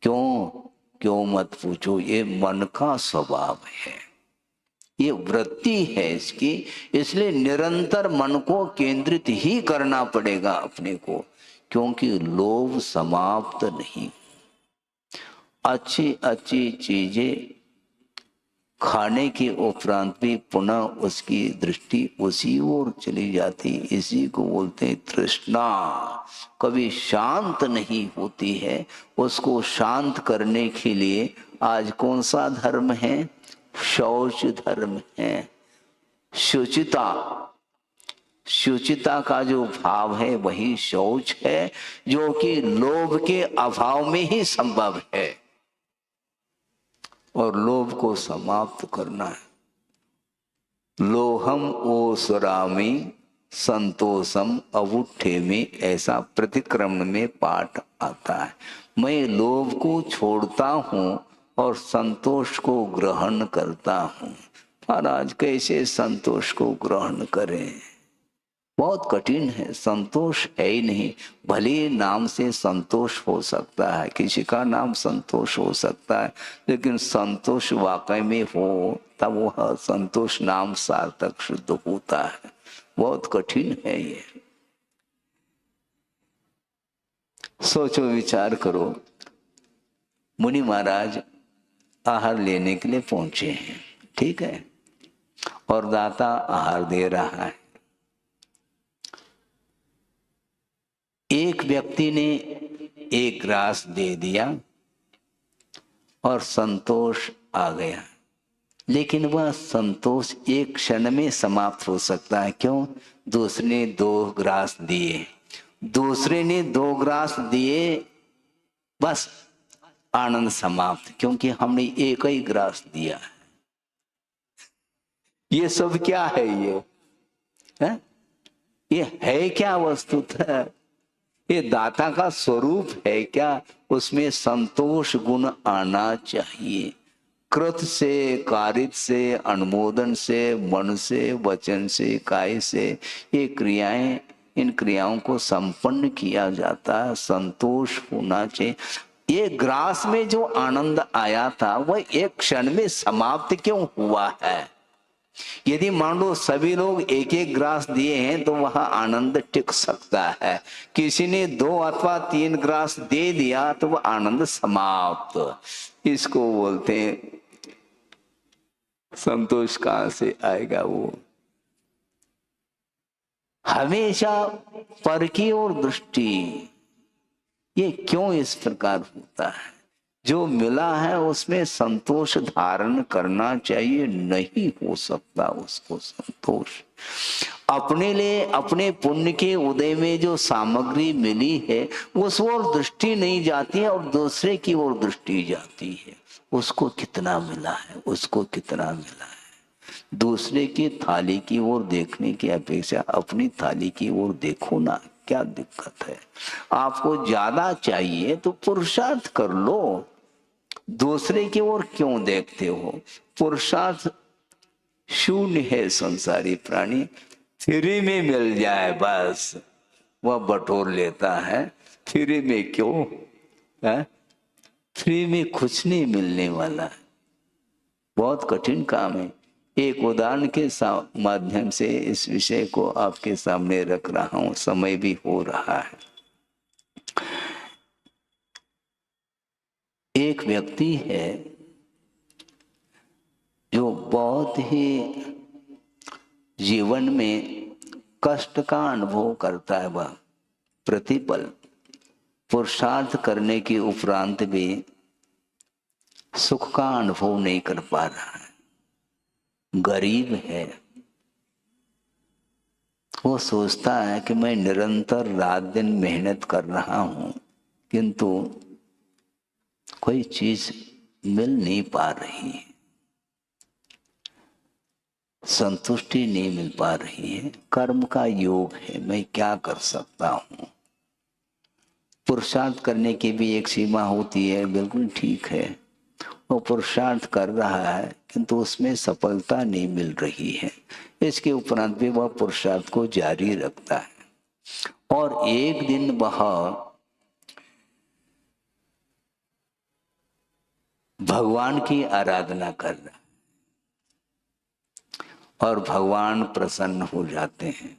क्यों मत पूछो, ये मन का स्वभाव है, ये वृत्ति है इसकी। इसलिए निरंतर मन को केंद्रित ही करना पड़ेगा अपने को, क्योंकि लोभ समाप्त नहीं। अच्छी अच्छी चीजें खाने के उपरांत भी पुनः उसकी दृष्टि उसी ओर चली जाती। इसी को बोलते हैं तृष्णा। कभी शांत नहीं होती है। उसको शांत करने के लिए आज कौन सा धर्म है? शौच धर्म है। शुचिता, शुचिता का जो भाव है वही शौच है, जो कि लोभ के अभाव में ही संभव है। और लोभ को समाप्त करना है। लोहम ओसरामी संतोषम अवुठे में, ऐसा प्रतिक्रमण में पाठ आता है। मैं लोभ को छोड़ता हूं और संतोष को ग्रहण करता हूं। महाराज कैसे संतोष को ग्रहण करें? बहुत कठिन है। संतोष है ही नहीं। भले नाम से संतोष हो सकता है, किसी का नाम संतोष हो सकता है, लेकिन संतोष वाकई में हो तब वह संतोष नाम सार्थक शुद्ध होता है। बहुत कठिन है ये। सोचो, विचार करो। मुनि महाराज आहार लेने के लिए पहुंचे हैं, ठीक है, और दाता आहार दे रहा है। एक व्यक्ति ने एक ग्रास दे दिया और संतोष आ गया, लेकिन वह संतोष एक क्षण में समाप्त हो सकता है। क्यों? दूसरे ने 2 ग्रास दिए, दूसरे ने 2 ग्रास दिए, बस आनंद समाप्त, क्योंकि हमने एक ही ग्रास दिया है। ये सब क्या है? ये है क्या वस्तुतः? ये दाता का स्वरूप है क्या? उसमें संतोष गुण आना चाहिए। कृत से, कारित से, अनुमोदन से, मन से, वचन से, काय से ये क्रियाएं, इन क्रियाओं को संपन्न किया जाता है। संतोष होना चाहिए। ये ग्रास में जो आनंद आया था वह एक क्षण में समाप्त क्यों हुआ है? यदि मान लो सभी लोग एक एक ग्रास दिए हैं तो वह आनंद टिक सकता है। किसी ने 2 अथवा 3 ग्रास दे दिया तो वह आनंद समाप्त। इसको बोलते हैं संतोष। कहां से आएगा वो? हमेशा पर की ओर दृष्टि। ये क्यों इस प्रकार होता है? जो मिला है उसमें संतोष धारण करना चाहिए। नहीं हो सकता उसको संतोष। अपने लिए, अपने पुण्य के उदय में जो सामग्री मिली है उस ओर दृष्टि नहीं जाती है और दूसरे की ओर दृष्टि जाती है। उसको कितना मिला है, उसको कितना मिला है। दूसरे की थाली की ओर देखने की अपेक्षा अपनी थाली की ओर देखो ना, क्या दिक्कत है? आपको ज्यादा चाहिए तो पुरुषार्थ कर लो, दूसरे की ओर क्यों देखते हो? पुरुषार्थ शून्य है। संसारी प्राणी फ्री में मिल जाए बस वह बटोर लेता है। फ्री में क्यों है? फ्री में कुछ नहीं मिलने वाला है, बहुत कठिन काम है। एक उदाहरण के माध्यम से इस विषय को आपके सामने रख रहा हूं। समय भी हो रहा है। एक व्यक्ति है जो बहुत ही जीवन में कष्ट का अनुभव करता है। वह प्रतिपल पुरुषार्थ करने के उपरांत भी सुख का अनुभव नहीं कर पा रहा है। गरीब है। वो सोचता है कि मैं निरंतर रात दिन मेहनत कर रहा हूं किंतु कोई चीज मिल नहीं पा रही है, संतुष्टि नहीं मिल पा रही है। कर्म का योग है, मैं क्या कर सकता हूं? पुरुषार्थ करने की भी एक सीमा होती है, बिल्कुल ठीक है। वो पुरुषार्थ कर रहा है किंतु उसमें सफलता नहीं मिल रही है। इसके उपरांत भी वह पुरुषार्थ को जारी रखता है और एक दिन वह भगवान की आराधना कर रहा है और भगवान प्रसन्न हो जाते हैं।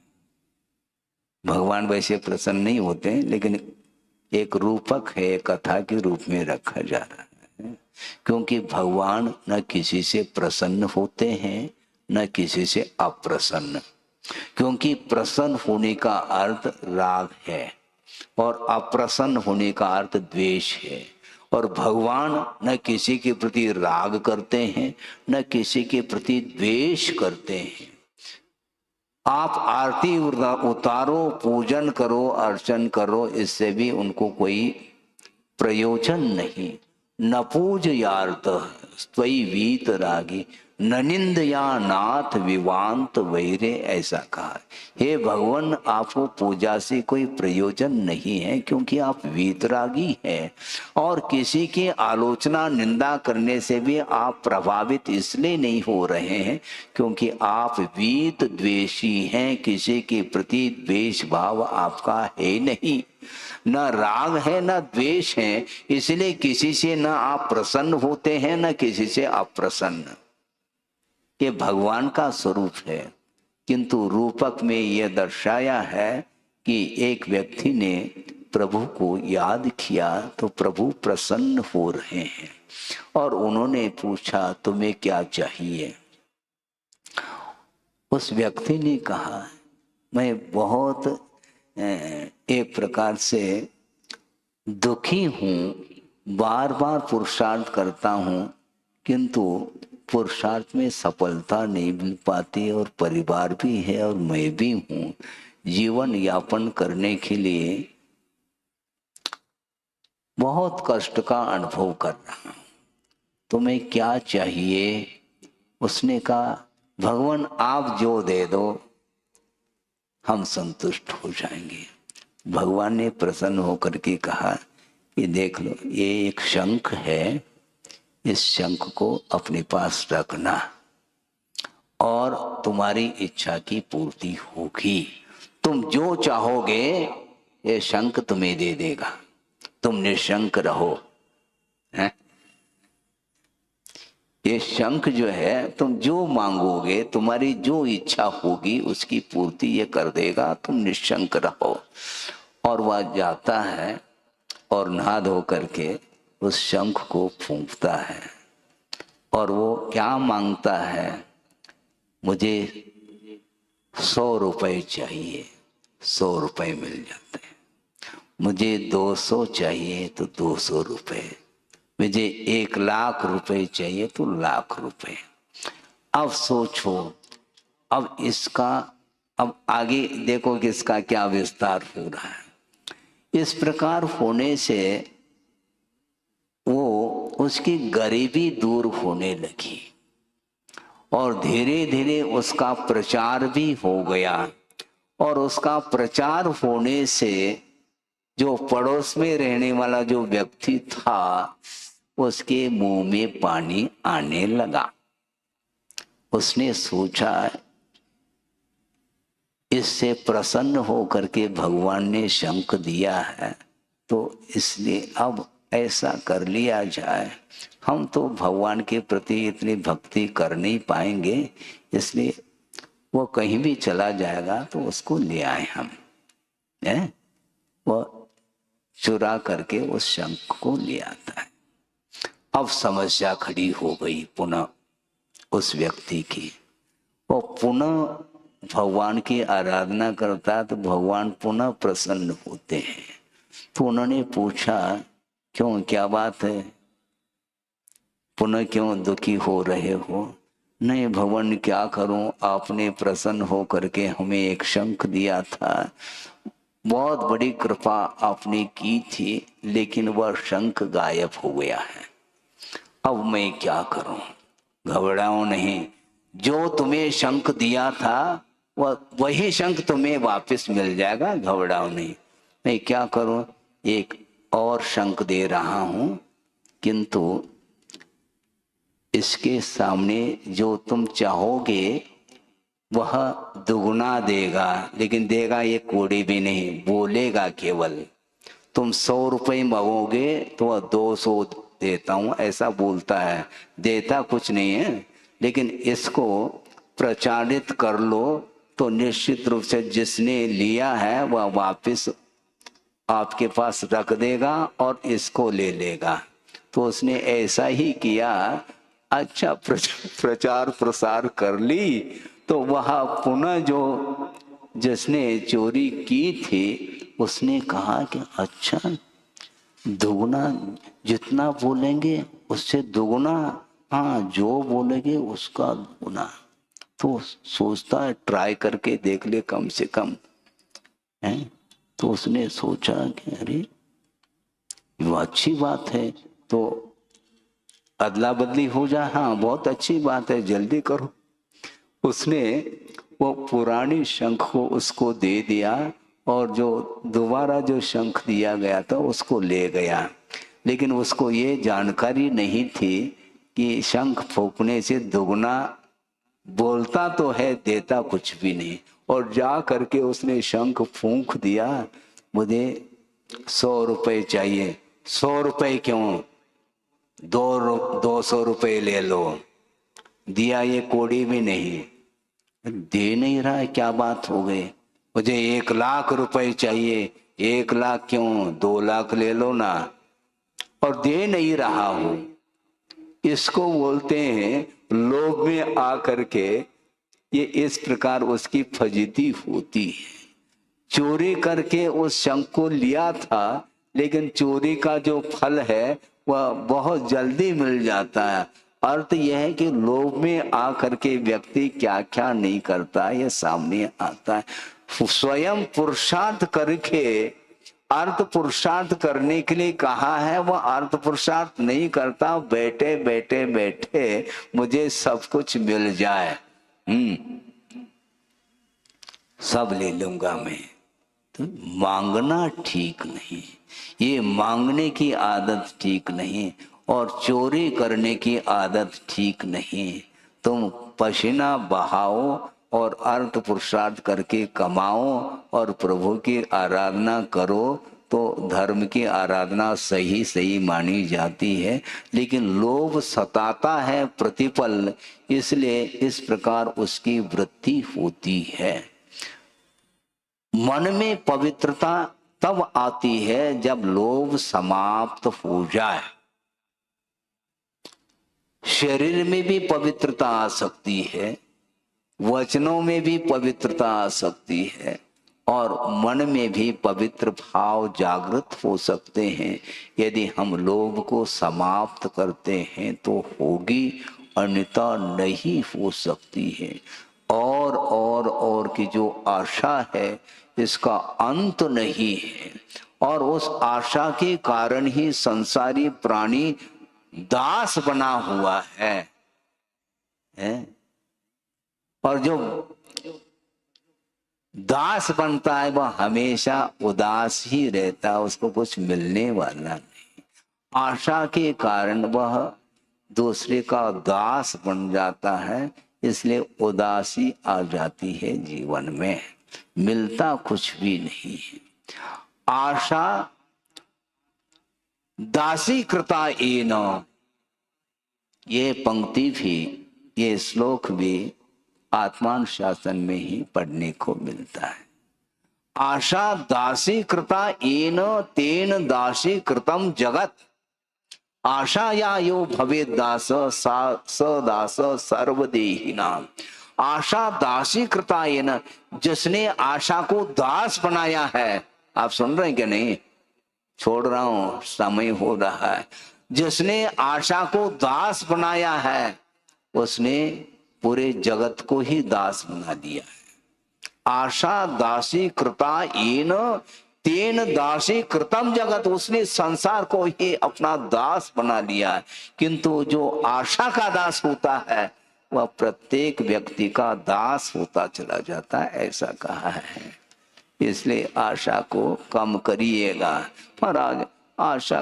भगवान वैसे प्रसन्न नहीं होते हैं, लेकिन एक रूपक है, कथा के रूप में रखा जा रहा है। क्योंकि भगवान न किसी से प्रसन्न होते हैं न किसी से अप्रसन्न। क्योंकि प्रसन्न होने का अर्थ राग है और अप्रसन्न होने का अर्थ द्वेष है। और भगवान न किसी के प्रति राग करते हैं न किसी के प्रति द्वेष करते हैं। आप आरती उतारो, पूजन करो, अर्चन करो, इससे भी उनको कोई प्रयोजन नहीं। न पूजयार्थ त्वयि वीत रागी न निंदया नाथ विवांत वैरे, ऐसा कहा। हे भगवान, आपको पूजा से कोई प्रयोजन नहीं है क्योंकि आप वीतरागी हैं और किसी की आलोचना निंदा करने से भी आप प्रभावित इसलिए नहीं हो रहे हैं क्योंकि आप वीत द्वेषी हैं। किसी के प्रति द्वेष भाव आपका है नहीं, न राग है न द्वेष है, इसलिए किसी से न आप प्रसन्न होते हैं न किसी से अप्रसन्न। ये भगवान का स्वरूप है। किंतु रूपक में यह दर्शाया है कि एक व्यक्ति ने प्रभु को याद किया तो प्रभु प्रसन्न हो रहे हैं और उन्होंने पूछा तुम्हें क्या चाहिए। उस व्यक्ति ने कहा मैं बहुत एक प्रकार से दुखी हूँ, बार बार पुरुषार्थ करता हूँ किंतु पुरुषार्थ में सफलता नहीं मिल पाती और परिवार भी है और मैं भी हूँ, जीवन यापन करने के लिए बहुत कष्ट का अनुभव कर रहा हूँ, तुम्हें क्या चाहिए। उसने कहा भगवान आप जो दे दो हम संतुष्ट हो जाएंगे। भगवान ने प्रसन्न होकर के कहा कि देख लो ये एक शंख है, इस शंख को अपने पास रखना और तुम्हारी इच्छा की पूर्ति होगी। तुम जो चाहोगे ये शंख तुम्हें दे देगा, तुम निशंक रहो। हैं? ये शंख जो है तुम जो मांगोगे, तुम्हारी जो इच्छा होगी उसकी पूर्ति ये कर देगा, तुम निशंक रहो। और वह जाता है और नहा धो करके उस शंख को फूंकता है और वो क्या मांगता है, मुझे 100 रुपए चाहिए, 100 रुपए मिल जाते हैं। मुझे 200 चाहिए तो 200 रुपए, मुझे 1 लाख रुपए चाहिए तो 1 लाख रुपए। अब सोचो, अब इसका अब आगे देखो कि इसका क्या विस्तार हो रहा है। इस प्रकार होने से वो उसकी गरीबी दूर होने लगी और धीरे धीरे उसका प्रचार भी हो गया और उसका प्रचार होने से जो पड़ोस में रहने वाला जो व्यक्ति था उसके मुंह में पानी आने लगा। उसने सोचा इससे प्रसन्न होकर के भगवान ने शंख दिया है तो इसलिए अब ऐसा कर लिया जाए। हम तो भगवान के प्रति इतनी भक्ति कर नहीं पाएंगे, इसलिए वो कहीं भी चला जाएगा तो उसको ले आए हम। वो चुरा करके उस शंख को ले आता है। अब समस्या खड़ी हो गई पुनः उस व्यक्ति की। वो पुनः भगवान की आराधना करता तो भगवान पुनः प्रसन्न होते हैं। तो उन्होंने पूछा क्यों, क्या बात है, पुनः क्यों दुखी हो रहे हो। नहीं भगवान क्या करूं, आपने प्रसन्न हो करके हमें एक शंख दिया था, बहुत बड़ी कृपा आपने की थी, लेकिन वह शंख गायब हो गया है। अब मैं क्या करूं। घबराओ नहीं, जो तुम्हें शंख दिया था वही शंख तुम्हें वापस मिल जाएगा, घबराओ नहीं। मैं क्या करूं, एक और शंख दे रहा हूं किंतु इसके सामने जो तुम चाहोगे वह दुगुना देगा, लेकिन देगा ये कोड़ी भी नहीं, बोलेगा केवल। तुम 100 रुपये मांगोगे तो वह 200 देता हूं ऐसा बोलता है, देता कुछ नहीं है। लेकिन इसको प्रचारित कर लो तो निश्चित रूप से जिसने लिया है वह वापस आपके पास रख देगा और इसको ले लेगा। तो उसने ऐसा ही किया। अच्छा प्रचार प्रसार कर ली तो वह पुनः जो जिसने चोरी की थी उसने कहा कि अच्छा दुगुना, जितना बोलेंगे उससे दुगुना, हाँ जो बोलेंगे उसका दुगुना। तो सोचता है ट्राई करके देख ले कम से कम है। तो उसने सोचा कि अरे वो अच्छी बात है, तो अदला बदली हो जाए, हाँ बहुत अच्छी बात है, जल्दी करो। उसने वो पुरानी शंख को उसको दे दिया और जो दोबारा जो शंख दिया गया था उसको ले गया। लेकिन उसको ये जानकारी नहीं थी कि शंख फूंकने से दुगना, बोलता तो है देता कुछ भी नहीं। और जा करके उसने शंख फूंक दिया, मुझे 100 रुपए चाहिए। 100 रुपए क्यों, 200 रुपए ले लो। दिया ये कोड़ी भी नहीं, दे नहीं रहा है, क्या बात हो गई। मुझे 1 लाख रुपए चाहिए, 1 लाख क्यों, 2 लाख ले लो ना, और दे नहीं रहा हो, इसको बोलते हैं लोभ में आकर के ये इस प्रकार उसकी फजीती होती है। चोरी करके उस शंख को लिया था, लेकिन चोरी का जो फल है वह बहुत जल्दी मिल जाता है। अर्थ यह है कि लोभ में आकर के व्यक्ति क्या क्या नहीं करता, यह सामने आता है। स्वयं पुरुषार्थ करके अर्थ पुरुषार्थ करने के लिए कहा है, वह अर्थ पुरुषार्थ नहीं करता, बैठे बैठे बैठे मुझे सब कुछ मिल जाए, सब ले लूंगा मैं। तो मांगना ठीक नहीं, ये मांगने की आदत ठीक नहीं, और चोरी करने की आदत ठीक नहीं। तुम पसीना बहाओ और अर्थ पुरुषार्थ करके कमाओ और प्रभु की आराधना करो, तो धर्म की आराधना सही सही मानी जाती है। लेकिन लोभ सताता है प्रतिपल, इसलिए इस प्रकार उसकी वृत्ति होती है। मन में पवित्रता तब आती है जब लोभ समाप्त हो जाए। शरीर में भी पवित्रता आ सकती है, वचनों में भी पवित्रता आ सकती है, और मन में भी पवित्र भाव जागृत हो सकते हैं। यदि हम लोभ को समाप्त करते हैं तो होगी, अन्यथा नहीं हो सकती है। और की जो आशा है इसका अंत नहीं है, और उस आशा के कारण ही संसारी प्राणी दास बना हुआ है? और जो दास बनता है वह हमेशा उदास ही रहता है, उसको कुछ मिलने वाला नहीं। आशा के कारण वह दूसरे का दास बन जाता है, इसलिए उदासी आ जाती है जीवन में, मिलता कुछ भी नहीं है। आशा दासी कृता येन, ये पंक्ति भी, ये श्लोक भी आत्मानुशासन में ही पढ़ने को मिलता है। आशा दासी कृता येन तेन दासी कृतम जगत, आशा या यो भवे दास स दास सर्वदेहिनाम। आशा दासी कृता येन, जिसने आशा को दास बनाया है। आप सुन रहे हैं कि नहीं? छोड़ रहा हूं, समय हो रहा है। जिसने आशा को दास बनाया है उसने पूरे जगत को ही दास बना दिया है। आशा दासी कृता येन तेन दासी कृतम जगत, उसने संसार को ही अपना दास बना लिया है। किंतु जो आशा का दास होता है वह प्रत्येक व्यक्ति का दास होता चला जाता है, ऐसा कहा है। इसलिए आशा को कम करिएगा। पर आज आशा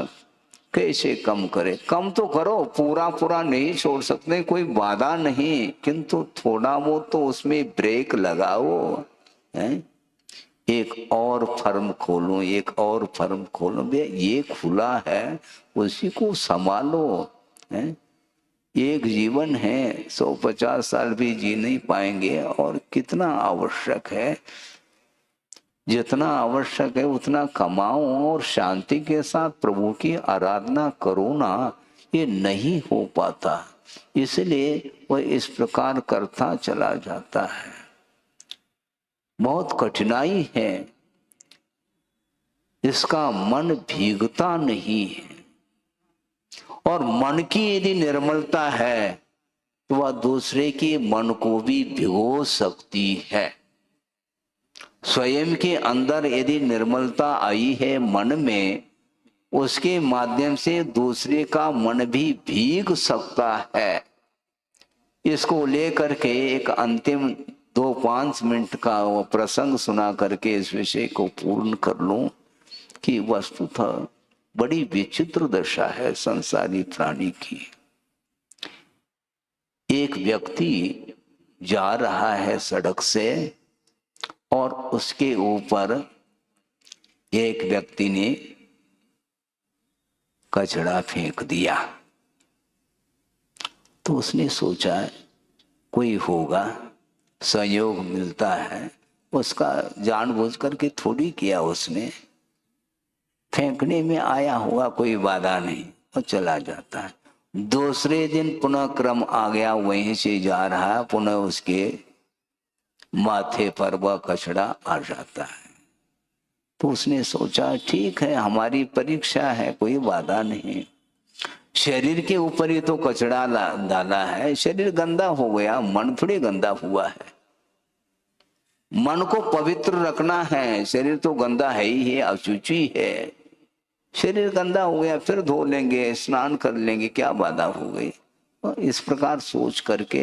कैसे कम करे? कम तो करो, पूरा पूरा नहीं छोड़ सकते, कोई बाधा नहीं, किंतु थोड़ा वो तो उसमें ब्रेक लगाओ। है? एक और फर्म खोलो, एक और फर्म खोलो, भैया ये खुला है उसी को संभालो। है? एक जीवन है, 150 साल भी जी नहीं पाएंगे, और कितना आवश्यक है, जितना आवश्यक है उतना कमाओ और शांति के साथ प्रभु की आराधना करो ना। ये नहीं हो पाता, इसलिए वह इस प्रकार करता चला जाता है। बहुत कठिनाई है, इसका मन भीगता नहीं है। और मन की यदि निर्मलता है तो वह दूसरे के मन को भी भिगो सकती है। स्वयं के अंदर यदि निर्मलता आई है मन में, उसके माध्यम से दूसरे का मन भी भीग सकता है। इसको लेकर के एक अंतिम 2-5 मिनट का वो प्रसंग सुना करके इस विषय को पूर्ण कर लूं कि वस्तुतः बड़ी विचित्र दशा है संसारी प्राणी की। एक व्यक्ति जा रहा है सड़क से और उसके ऊपर एक व्यक्ति ने कचरा फेंक दिया। तो उसने सोचा कोई होगा, संयोग मिलता है, उसका जानबूझ करके थोड़ी किया उसने, फेंकने में आया हुआ कोई बाधा नहीं, वो चला जाता है। दूसरे दिन पुनः क्रम आ गया, वहीं से जा रहा है, पुनः उसके माथे पर वह कचड़ा आ जाता है। तो उसने सोचा ठीक है, हमारी परीक्षा है, कोई बाधा नहीं। शरीर के ऊपर ही तो कचड़ा डाला है, शरीर गंदा हो गया, मन थोड़ी गंदा हुआ है। मन को पवित्र रखना है, शरीर तो गंदा है ही है, अशुचि है। शरीर गंदा हो गया, फिर धो लेंगे, स्नान कर लेंगे, क्या बाधा हो गई। तो इस प्रकार सोच करके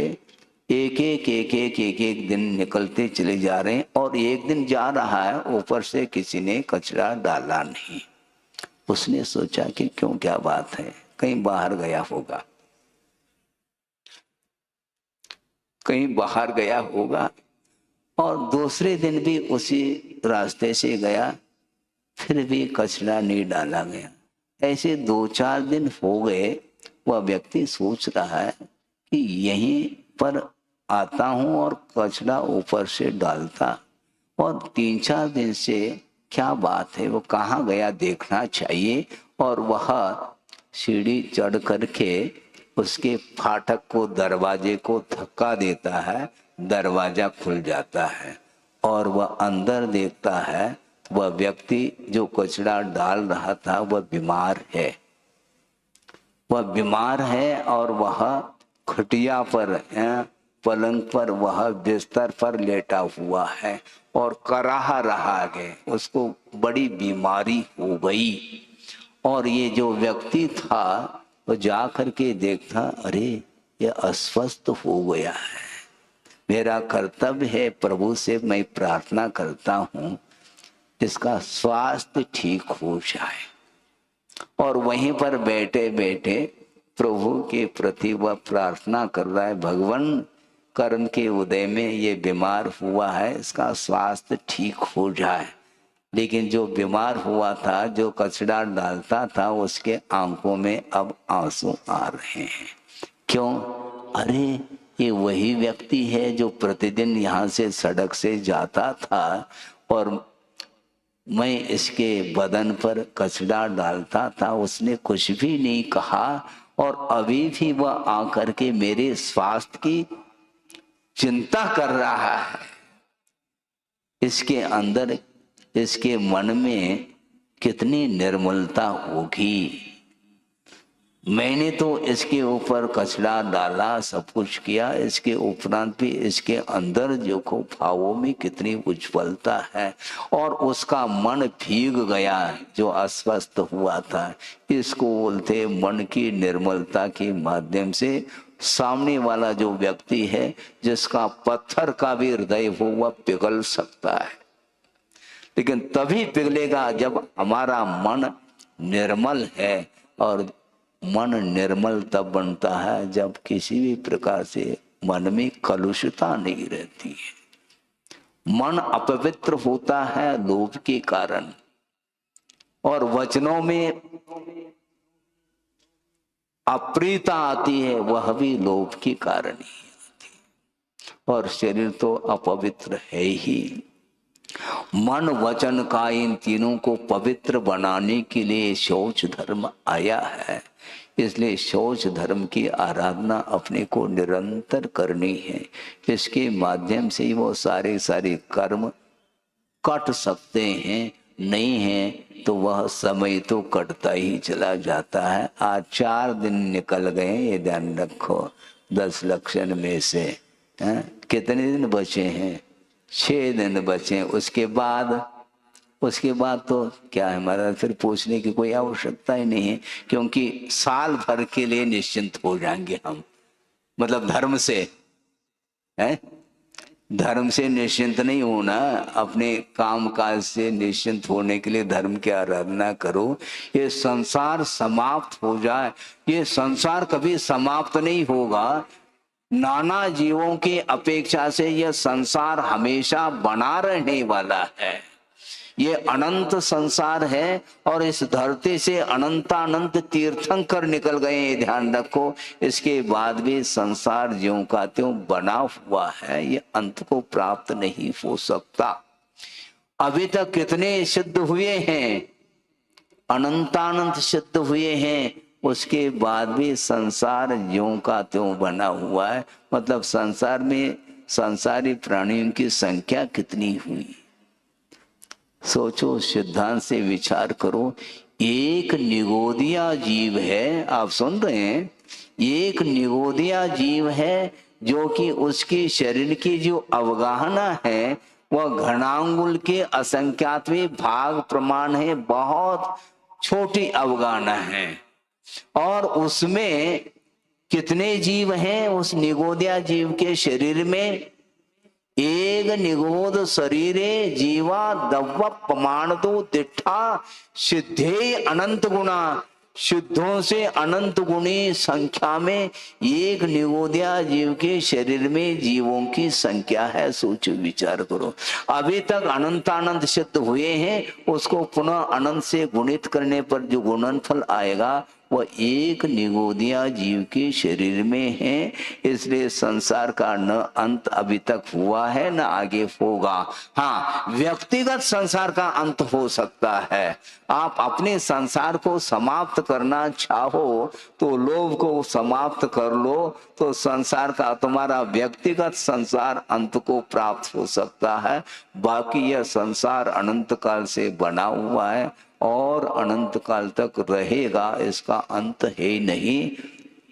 एक एक दिन निकलते चले जा रहे हैं, और एक दिन जा रहा है, ऊपर से किसी ने कचरा डाला नहीं। उसने सोचा कि क्यों, क्या बात है, कहीं बाहर गया होगा, कहीं बाहर गया होगा। और दूसरे दिन भी उसी रास्ते से गया, फिर भी कचरा नहीं डाला गया। ऐसे 2-4 दिन हो गए। वह व्यक्ति सोच रहा है कि यहीं पर आता हूं और कचरा ऊपर से डालता, और 3-4 दिन से क्या बात है, वो कहाँ गया देखना चाहिए। और वह सीढ़ी चढ़ करके उसके फाटक को, दरवाजे को धक्का देता है, दरवाजा खुल जाता है, और वह अंदर देखता है, वह व्यक्ति जो कचरा डाल रहा था वह बीमार है। वह बीमार है और वह खटिया पर, पलंग पर, वह बिस्तर पर लेटा हुआ है और कराह रहा है, उसको बड़ी बीमारी हो गई। और ये जो व्यक्ति था वो जा करके देखता, अरे ये अस्वस्थ हो गया है, मेरा कर्तव्य है, प्रभु से मैं प्रार्थना करता हूँ इसका स्वास्थ्य ठीक हो जाए। और वहीं पर बैठे बैठे प्रभु के प्रति वह प्रार्थना कर रहा है, भगवान कर्म के उदय में ये बीमार हुआ है, इसका स्वास्थ्य ठीक हो जाए। लेकिन जो बीमार हुआ था, जो कचरा डालता था, उसके आंखों में अब आंसू आ रहे हैं। क्यों? अरे ये वही व्यक्ति है जो प्रतिदिन यहाँ से सड़क से जाता था, और मैं इसके बदन पर कचरा डालता था, उसने कुछ भी नहीं कहा, और अभी भी वह आकर के मेरे स्वास्थ्य की चिंता कर रहा है। इसके अंदर, इसके मन में कितनी निर्मलता होगी। मैंने तो इसके ऊपर कचरा डाला, सब कुछ किया, इसके उपरांत भी इसके अंदर जो भावों में कितनी उज्ज्वलता है, और उसका मन भीग गया जो अस्वस्थ हुआ था। इसको बोलते मन की निर्मलता के माध्यम से सामने वाला जो व्यक्ति है, जिसका पत्थर का भी हृदय हो, वह पिघल सकता है। लेकिन तभी पिघलेगा जब हमारा मन निर्मल है, और मन निर्मल तब बनता है जब किसी भी प्रकार से मन में कलुषता नहीं रहती है। मन अपवित्र होता है लोभ के कारण, और वचनों में अप्रियता आती है, वह भी लोभ के कारण ही आती है। और शरीर तो अपवित्र है ही। मन वचन का इन तीनों को पवित्र बनाने के लिए शौच धर्म आया है। इसलिए शौच धर्म की आराधना अपने को निरंतर करनी है। इसके माध्यम से ही वो सारे कर्म कट सकते हैं। नहीं है तो वह समय तो कटता ही चला जाता है। आज 4 दिन निकल गए, ये ध्यान रखो। 10 लक्षण में से कितने दिन बचे हैं? 6 दिन बचे। उसके बाद तो क्या है हमारा, फिर पूछने की कोई आवश्यकता ही नहीं है, क्योंकि साल भर के लिए निश्चिंत हो जाएंगे हम। मतलब धर्म से है, धर्म से निश्चिंत नहीं होना, अपने काम काज से निश्चिंत होने के लिए धर्म की आराधना करो। ये संसार समाप्त हो जाए, ये संसार कभी समाप्त नहीं होगा। नाना जीवों की अपेक्षा से यह संसार हमेशा बना रहने वाला है। ये अनंत संसार है, और इस धरती से अनंतानंत तीर्थंकर निकल गए, ध्यान रखो। इसके बाद भी संसार ज्यों का त्यों बना हुआ है, ये अंत को प्राप्त नहीं हो सकता। अभी तक कितने सिद्ध हुए हैं, अनंतानंत सिद्ध हुए हैं, उसके बाद भी संसार ज्यों का त्यों बना हुआ है। मतलब संसार में संसारी प्राणियों की संख्या कितनी हुई, सोचो, सिद्धांत से विचार करो। एक निगोदिया जीव है, आप सुन रहे हैं, एक निगोदिया जीव है जो कि उसके शरीर की जो अवगाहना है वह घनांगुल के असंख्यातवें भाग प्रमाण है, बहुत छोटी अवगाहना है। और उसमें कितने जीव हैं उस निगोदिया जीव के शरीर में? एक निगोद शरीरे जीवा दव्व प्रमाण तो दिठा सिद्धे अनंत गुणा। शुद्धों से अनंत गुणी संख्या में एक निगोदिया जीव के शरीर में जीवों की संख्या है। सोचो, विचार करो। अभी तक अनंतानंत सिद्ध हुए हैं, उसको पुनः अनंत से गुणित करने पर जो गुणनफल आएगा वह एक निगोदिया जीव के शरीर में है। इसलिए संसार का न अंत अभी तक हुआ है न आगे होगा। हाँ, व्यक्तिगत संसार का अंत हो सकता है। आप अपने संसार को समाप्त करना चाहो तो लोभ को समाप्त कर लो, तो संसार का तुम्हारा व्यक्तिगत संसार अंत को प्राप्त हो सकता है। बाकी यह संसार अनंत काल से बना हुआ है और अनंत काल तक रहेगा, इसका अंत है नहीं।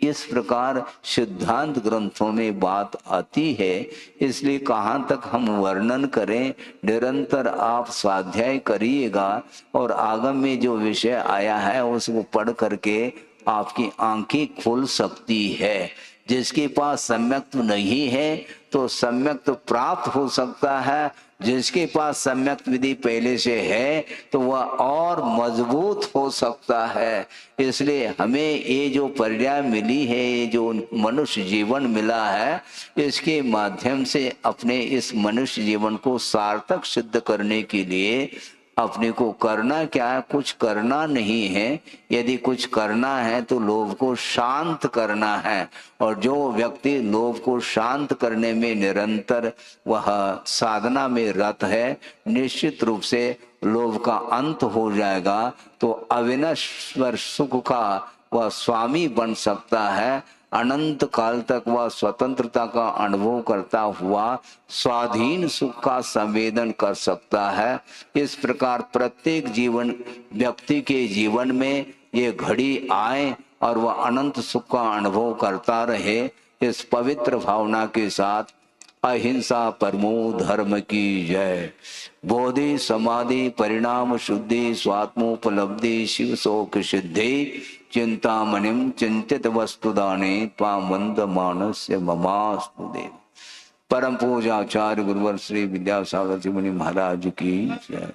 इस प्रकार सिद्धांत ग्रंथों में बात आती है। इसलिए कहाँ तक हम वर्णन करें, निरंतर आप स्वाध्याय करिएगा और आगम में जो विषय आया है उसको पढ़ करके आपकी आंखें खुल सकती है। जिसके पास सम्यक्त नहीं है तो सम्यक्त प्राप्त हो सकता है, जिसके पास सम्यक्त विधि पहले से है तो वह और मजबूत हो सकता है। इसलिए हमें ये जो पर्याय मिली है, ये जो मनुष्य जीवन मिला है, इसके माध्यम से अपने इस मनुष्य जीवन को सार्थक सिद्ध करने के लिए अपने को करना क्या है? कुछ करना नहीं है। यदि कुछ करना है तो लोभ को शांत करना है, और जो व्यक्ति लोभ को शांत करने में निरंतर वह साधना में रत है, निश्चित रूप से लोभ का अंत हो जाएगा, तो अविनश्वर सुख का वह स्वामी बन सकता है। अनंत काल तक वह स्वतंत्रता का अनुभव करता हुआ स्वाधीन सुख का संवेदन कर सकता है। इस प्रकार प्रत्येक जीवन व्यक्ति के जीवन में ये घड़ी आए और वह अनंत सुख का अनुभव करता रहे। इस पवित्र भावना के साथ अहिंसा परमो धर्म की जय। बोधि समाधि परिणाम शुद्धि स्वात्मोपलब्धि शिव शोक सिद्धि चिंतामणिम चिंतित वस्तुदाने त्वामंद मानस्य ममास्तु देव। परम पूजा आचार्य गुरुवर श्री विद्यासागर जी मुनि महाराज की जय।